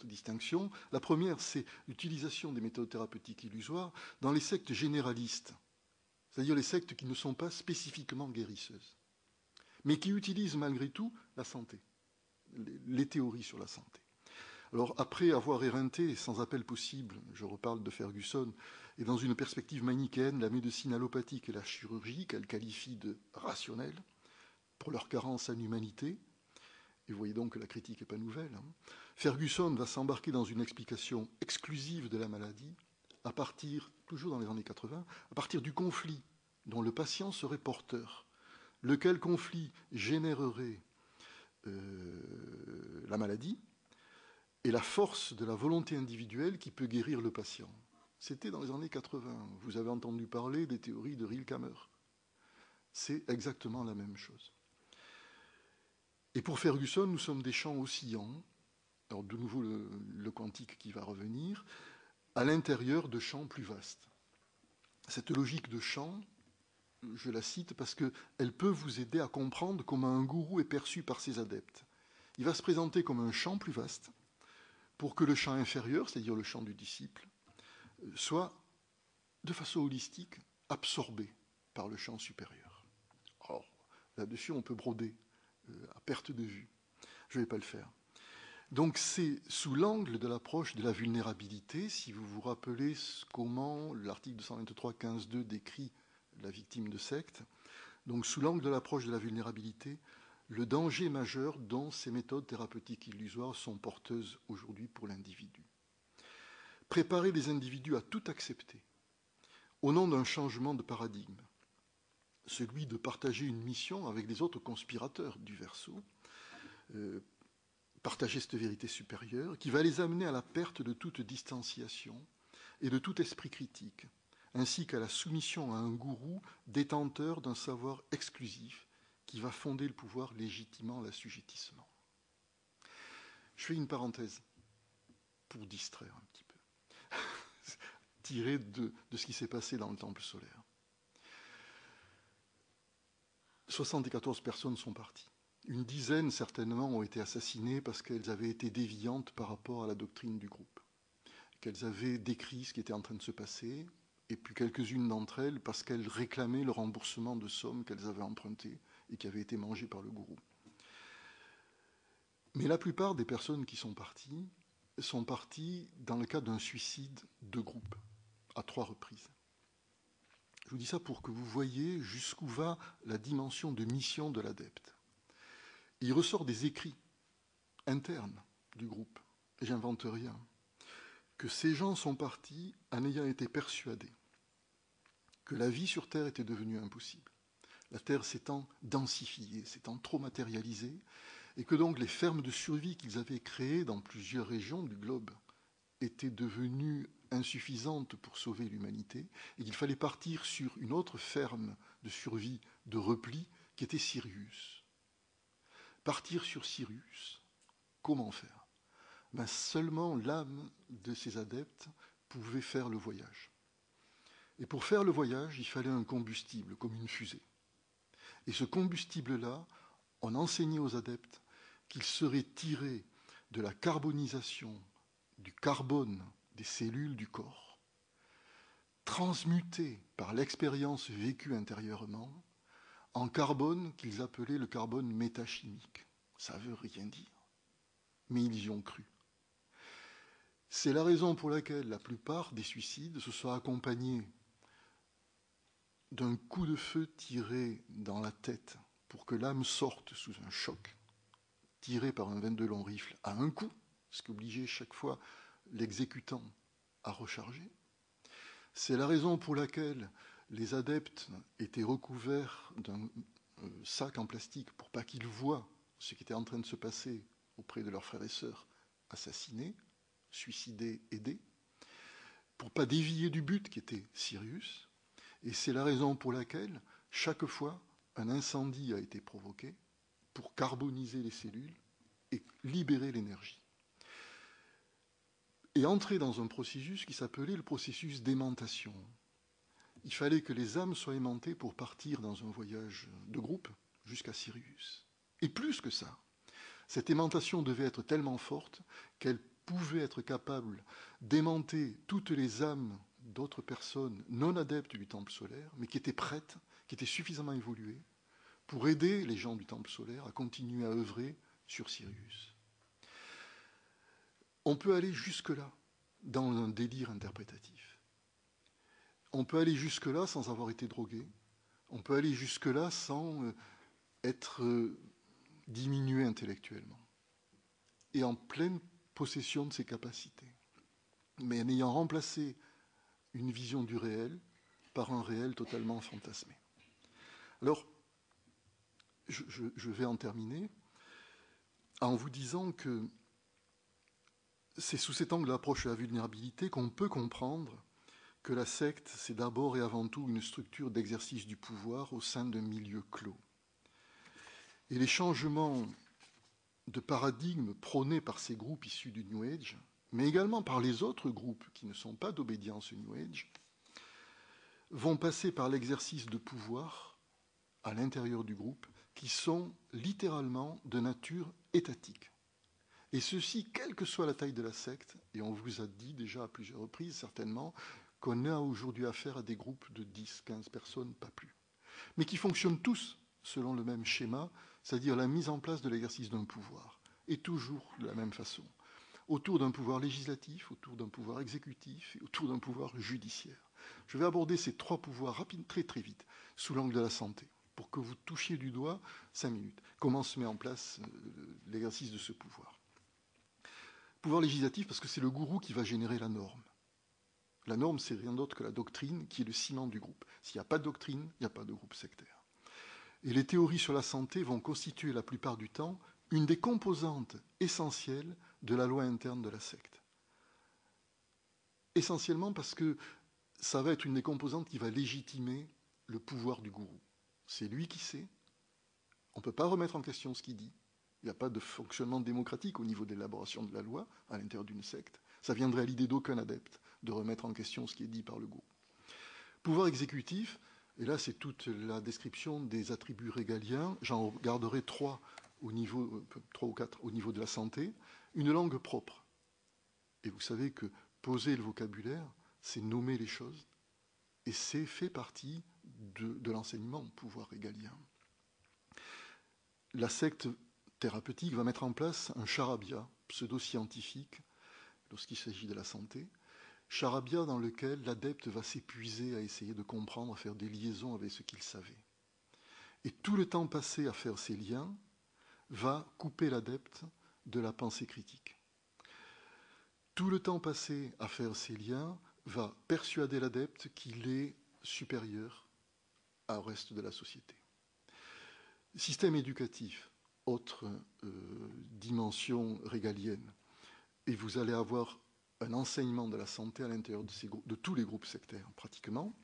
distinctions. La première, c'est l'utilisation des méthodes thérapeutiques illusoires dans les sectes généralistes, c'est-à-dire les sectes qui ne sont pas spécifiquement guérisseuses, mais qui utilisent malgré tout la santé, les théories sur la santé. Alors, après avoir éreinté sans appel possible, je reparle de Ferguson, et dans une perspective manichéenne, la médecine allopathique et la chirurgie, qu'elle qualifie de rationnelle, pour leur carence en humanité, et vous voyez donc que la critique n'est pas nouvelle, Ferguson va s'embarquer dans une explication exclusive de la maladie, à partir, toujours dans les années 80, à partir du conflit dont le patient serait porteur, lequel conflit générerait la maladie et la force de la volonté individuelle qui peut guérir le patient. C'était dans les années 80. Vous avez entendu parler des théories de Rilkamer. C'est exactement la même chose. Et pour Ferguson, nous sommes des champs oscillants, alors de nouveau le quantique qui va revenir, à l'intérieur de champs plus vastes. Cette logique de champ, je la cite parce qu'elle peut vous aider à comprendre comment un gourou est perçu par ses adeptes. Il va se présenter comme un champ plus vaste pour que le champ inférieur, c'est-à-dire le champ du disciple, soit de façon holistique absorbé par le champ supérieur. Or, là-dessus, on peut broder à perte de vue. Je ne vais pas le faire. Donc c'est sous l'angle de l'approche de la vulnérabilité, si vous vous rappelez comment l'article 223.15.2 décrit la victime de secte, donc sous l'angle de l'approche de la vulnérabilité, le danger majeur dont ces méthodes thérapeutiques illusoires sont porteuses aujourd'hui pour l'individu. Préparer les individus à tout accepter, au nom d'un changement de paradigme, celui de partager une mission avec les autres conspirateurs du Verseau, partager cette vérité supérieure qui va les amener à la perte de toute distanciation et de tout esprit critique, ainsi qu'à la soumission à un gourou détenteur d'un savoir exclusif qui va fonder le pouvoir légitimant l'assujettissement. Je fais une parenthèse pour distraire un petit peu, tiré de ce qui s'est passé dans le temple solaire. 74 personnes sont parties. Une dizaine, certainement, ont été assassinées parce qu'elles avaient été déviantes par rapport à la doctrine du groupe, qu'elles avaient décrit ce qui était en train de se passer, et puis quelques-unes d'entre elles parce qu'elles réclamaient le remboursement de sommes qu'elles avaient empruntées et qui avaient été mangées par le gourou. Mais la plupart des personnes qui sont parties dans le cadre d'un suicide de groupe, à 3 reprises. Je vous dis ça pour que vous voyez jusqu'où va la dimension de mission de l'adepte. Il ressort des écrits internes du groupe, et j'invente rien, que ces gens sont partis en ayant été persuadés que la vie sur Terre était devenue impossible. La Terre s'étant densifiée, s'étant trop matérialisée, et que donc les fermes de survie qu'ils avaient créées dans plusieurs régions du globe étaient devenues insuffisantes pour sauver l'humanité, et qu'il fallait partir sur une autre ferme de survie, de repli, qui était Sirius. Partir sur Sirius, comment faire? Seulement l'âme de ces adeptes pouvait faire le voyage. Et pour faire le voyage, il fallait un combustible, comme une fusée. Et ce combustible-là, on enseignait aux adeptes qu'il serait tiré de la carbonisation du carbone des cellules du corps, transmuté par l'expérience vécue intérieurement, en carbone qu'ils appelaient le carbone métachimique. Ça ne veut rien dire, mais ils y ont cru. C'est la raison pour laquelle la plupart des suicides se sont accompagnés d'un coup de feu tiré dans la tête pour que l'âme sorte sous un choc, tiré par un 22 long rifle à un coup, ce qui obligeait chaque fois l'exécutant à recharger. C'est la raison pour laquelle les adeptes étaient recouverts d'un sac en plastique pour pas qu'ils voient ce qui était en train de se passer auprès de leurs frères et sœurs assassinés, suicidés, aidés, pour pas dévier du but qui était Sirius. Et c'est la raison pour laquelle, chaque fois, un incendie a été provoqué pour carboniser les cellules et libérer l'énergie. Et entrer dans un processus qui s'appelait le processus d'aimantation. Il fallait que les âmes soient aimantées pour partir dans un voyage de groupe jusqu'à Sirius. Et plus que ça, cette aimantation devait être tellement forte qu'elle pouvait être capable d'aimanter toutes les âmes d'autres personnes non adeptes du temple solaire, mais qui étaient prêtes, qui étaient suffisamment évoluées, pour aider les gens du temple solaire à continuer à œuvrer sur Sirius. On peut aller jusque-là dans un délire interprétatif. On peut aller jusque-là sans avoir été drogué. On peut aller jusque-là sans être diminué intellectuellement. Et en pleine possession de ses capacités. Mais en ayant remplacé une vision du réel par un réel totalement fantasmé. Alors, je vais en terminer. en vous disant que c'est sous cet angle d'approche de la vulnérabilité qu'on peut comprendre que la secte, c'est d'abord et avant tout une structure d'exercice du pouvoir au sein d'un milieu clos. Et les changements de paradigme prônés par ces groupes issus du New Age, mais également par les autres groupes qui ne sont pas d'obédience au New Age, vont passer par l'exercice de pouvoir à l'intérieur du groupe qui sont littéralement de nature étatique. Et ceci, quelle que soit la taille de la secte, et on vous a dit déjà à plusieurs reprises certainement qu'on a aujourd'hui affaire à des groupes de 10, 15 personnes, pas plus, mais qui fonctionnent tous selon le même schéma, c'est-à-dire la mise en place de l'exercice d'un pouvoir, et toujours de la même façon, autour d'un pouvoir législatif, autour d'un pouvoir exécutif et autour d'un pouvoir judiciaire. Je vais aborder ces trois pouvoirs rapidement, très très vite, sous l'angle de la santé, pour que vous touchiez du doigt 5 minutes. Comment se met en place l'exercice de ce pouvoir? Pouvoir législatif, parce que c'est le gourou qui va générer la norme. La norme, c'est rien d'autre que la doctrine qui est le ciment du groupe. S'il n'y a pas de doctrine, il n'y a pas de groupe sectaire. Et les théories sur la santé vont constituer la plupart du temps une des composantes essentielles de la loi interne de la secte. Essentiellement parce que ça va être une des composantes qui va légitimer le pouvoir du gourou. C'est lui qui sait. On ne peut pas remettre en question ce qu'il dit. Il n'y a pas de fonctionnement démocratique au niveau de l'élaboration de la loi à l'intérieur d'une secte. Ça viendrait à l'idée d'aucun adepte de remettre en question ce qui est dit par le gourou. Pouvoir exécutif, et là c'est toute la description des attributs régaliens, j'en garderai 3 ou 4 au niveau de la santé, une langue propre. Et vous savez que poser le vocabulaire, c'est nommer les choses, et c'est fait partie de l'enseignement pouvoir régalien. La secte thérapeutique va mettre en place un charabia pseudo-scientifique lorsqu'il s'agit de la santé, charabia dans lequel l'adepte va s'épuiser à essayer de comprendre, à faire des liaisons avec ce qu'il savait. Et tout le temps passé à faire ces liens va couper l'adepte de la pensée critique. Tout le temps passé à faire ces liens va persuader l'adepte qu'il est supérieur au reste de la société. Système éducatif, autre dimension régalienne, et vous allez avoir un enseignement de la santé à l'intérieur de tous les groupes sectaires, pratiquement.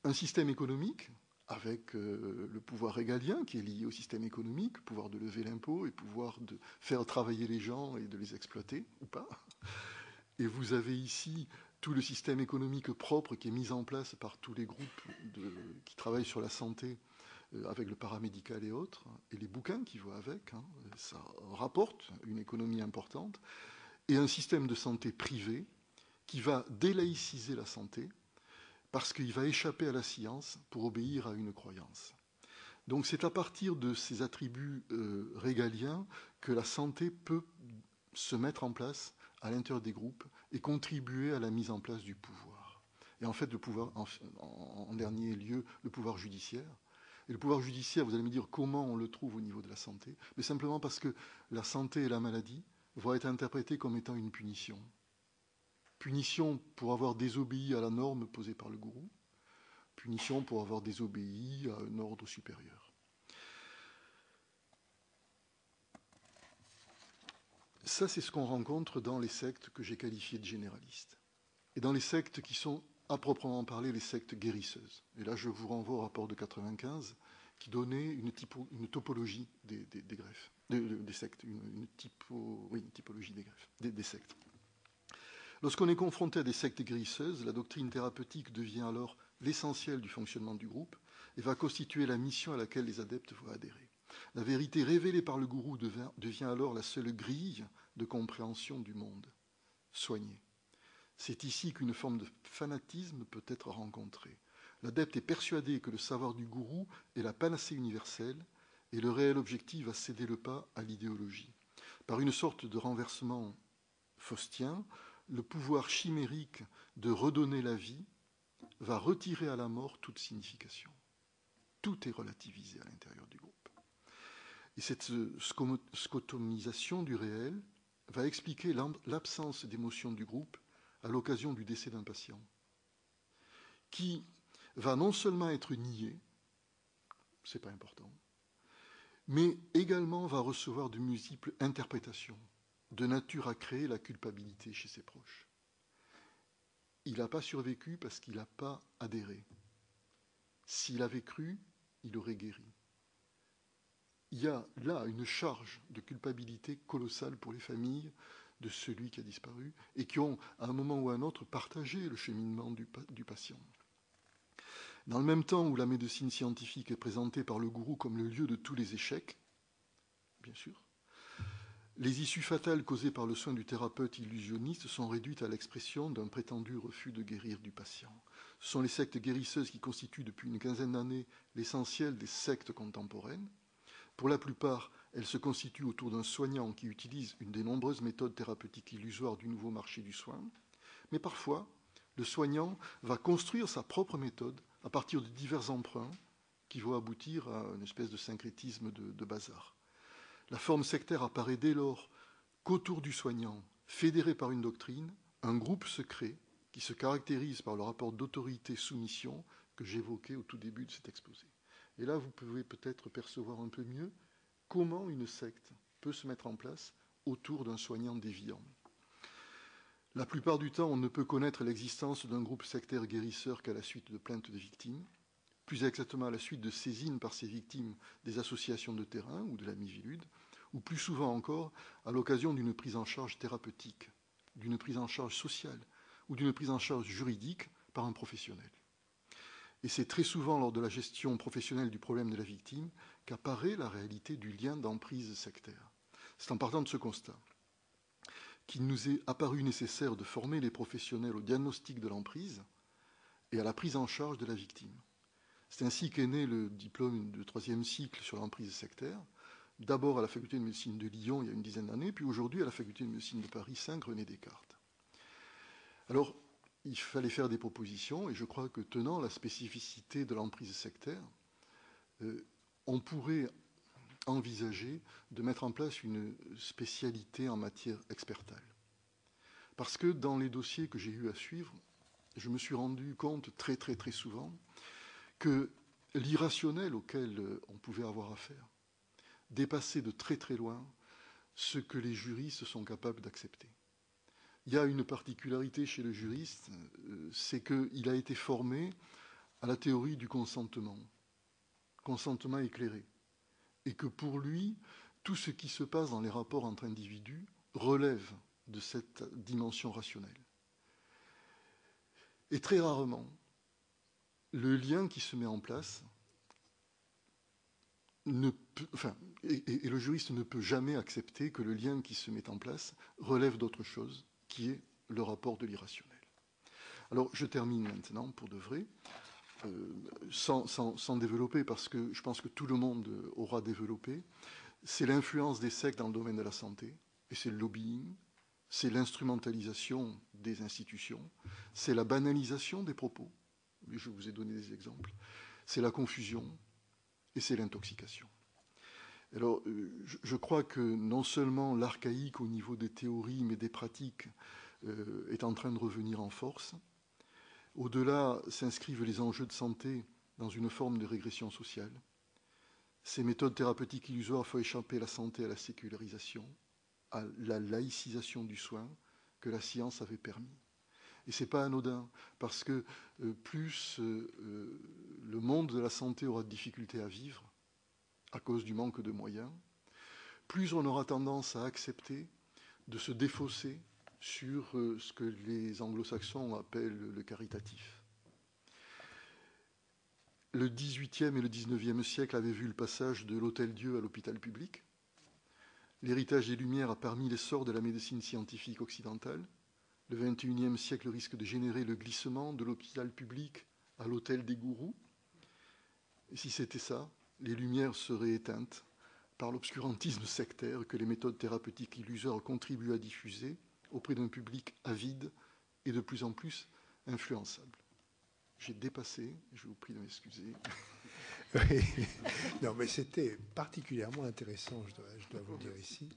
Un système économique, avec le pouvoir régalien qui est lié au système économique, pouvoir de lever l'impôt et pouvoir de faire travailler les gens et de les exploiter, ou pas. Et vous avez ici tout le système économique propre qui est mis en place par tous les groupes qui travaillent sur la santé, avec le paramédical et autres, et les bouquins qui vont avec, hein, ça rapporte une économie importante, et un système de santé privé qui va délaïciser la santé parce qu'il va échapper à la science pour obéir à une croyance. Donc c'est à partir de ces attributs régaliens que la santé peut se mettre en place à l'intérieur des groupes et contribuer à la mise en place du pouvoir. Et en fait, le pouvoir, en dernier lieu, le pouvoir judiciaire. Et le pouvoir judiciaire, vous allez me dire comment on le trouve au niveau de la santé, mais simplement parce que la santé et la maladie vont être interprétées comme étant une punition. Punition pour avoir désobéi à la norme posée par le gourou, punition pour avoir désobéi à un ordre supérieur. Ça, c'est ce qu'on rencontre dans les sectes que j'ai qualifiées de généralistes. Et dans les sectes qui sont, à proprement parler, les sectes guérisseuses. Et là, je vous renvoie au rapport de 95, qui donnait une topologie des greffes, des sectes, une typologie des greffes, des sectes. Lorsqu'on est confronté à des sectes guérisseuses, la doctrine thérapeutique devient alors l'essentiel du fonctionnement du groupe et va constituer la mission à laquelle les adeptes vont adhérer. La vérité révélée par le gourou devient alors la seule grille de compréhension du monde. Soigné. C'est ici qu'une forme de fanatisme peut être rencontrée. L'adepte est persuadé que le savoir du gourou est la panacée universelle et le réel objectif va céder le pas à l'idéologie. Par une sorte de renversement faustien, le pouvoir chimérique de redonner la vie va retirer à la mort toute signification. Tout est relativisé à l'intérieur du groupe. Et cette scotomisation du réel va expliquer l'absence d'émotion du groupe à l'occasion du décès d'un patient, qui va non seulement être nié, c'est pas important, mais également va recevoir de multiples interprétations, de nature à créer la culpabilité chez ses proches. Il n'a pas survécu parce qu'il n'a pas adhéré. S'il avait cru, il aurait guéri. Il y a là une charge de culpabilité colossale pour les familles de celui qui a disparu et qui ont, à un moment ou à un autre, partagé le cheminement du patient. Dans le même temps où la médecine scientifique est présentée par le gourou comme le lieu de tous les échecs, bien sûr, les issues fatales causées par le soin du thérapeute illusionniste sont réduites à l'expression d'un prétendu refus de guérir du patient. Ce sont les sectes guérisseuses qui constituent depuis une quinzaine d'années l'essentiel des sectes contemporaines. Pour la plupart, elles se constituent autour d'un soignant qui utilise une des nombreuses méthodes thérapeutiques illusoires du nouveau marché du soin. Mais parfois, le soignant va construire sa propre méthode à partir de divers emprunts qui vont aboutir à une espèce de syncrétisme de bazar. La forme sectaire apparaît dès lors qu'autour du soignant, fédéré par une doctrine, un groupe se crée qui se caractérise par le rapport d'autorité-soumission que j'évoquais au tout début de cet exposé. Et là, vous pouvez peut-être percevoir un peu mieux comment une secte peut se mettre en place autour d'un soignant déviant. La plupart du temps, on ne peut connaître l'existence d'un groupe sectaire guérisseur qu'à la suite de plaintes de victimes, plus exactement à la suite de saisines par ces victimes des associations de terrain ou de la Miviludes, ou plus souvent encore à l'occasion d'une prise en charge thérapeutique, d'une prise en charge sociale ou d'une prise en charge juridique par un professionnel. Et c'est très souvent lors de la gestion professionnelle du problème de la victime qu'apparaît la réalité du lien d'emprise sectaire. C'est en partant de ce constat qu'il nous est apparu nécessaire de former les professionnels au diagnostic de l'emprise et à la prise en charge de la victime. C'est ainsi qu'est né le diplôme de 3e cycle sur l'emprise sectaire, d'abord à la faculté de médecine de Lyon il y a une dizaine d'années, puis aujourd'hui à la faculté de médecine de Paris 5 René Descartes. Alors, il fallait faire des propositions, et je crois que tenant la spécificité de l'emprise sectaire, on pourrait envisager de mettre en place une spécialité en matière expertale. Parce que dans les dossiers que j'ai eu à suivre, je me suis rendu compte très souvent que l'irrationnel auquel on pouvait avoir affaire dépassait de très loin ce que les juristes sont capables d'accepter. Il y a une particularité chez le juriste, c'est qu'il a été formé à la théorie du consentement éclairé, et que pour lui, tout ce qui se passe dans les rapports entre individus relève de cette dimension rationnelle. Et très rarement, le lien qui se met en place et le juriste ne peut jamais accepter que le lien qui se met en place relève d'autre chose, qui est le rapport de l'irrationnel. Alors, je termine maintenant, pour de vrai, sans développer, parce que je pense que tout le monde aura développé. C'est l'influence des sectes dans le domaine de la santé, et c'est le lobbying, c'est l'instrumentalisation des institutions, c'est la banalisation des propos, je vous ai donné des exemples, c'est la confusion, et c'est l'intoxication. Alors, je crois que non seulement l'archaïque au niveau des théories, mais des pratiques est en train de revenir en force. Au-delà s'inscrivent les enjeux de santé dans une forme de régression sociale. Ces méthodes thérapeutiques illusoires font échapper la santé à la sécularisation, à la laïcisation du soin que la science avait permis. Et ce n'est pas anodin, parce que plus le monde de la santé aura de difficultés à vivre, à cause du manque de moyens, plus on aura tendance à accepter de se défausser sur ce que les anglo-saxons appellent le caritatif. Le XVIIIe et le XIXe siècle avaient vu le passage de l'Hôtel-Dieu à l'hôpital public. L'héritage des Lumières a permis l'essor de la médecine scientifique occidentale. Le XXIe siècle risque de générer le glissement de l'hôpital public à l'hôtel des gourous. Et si c'était ça, les lumières seraient éteintes par l'obscurantisme sectaire que les méthodes thérapeutiques illusoires contribuent à diffuser auprès d'un public avide et de plus en plus influençable. J'ai dépassé, je vous prie de m'excuser. Oui. Non, mais c'était particulièrement intéressant, je dois vous le dire ici.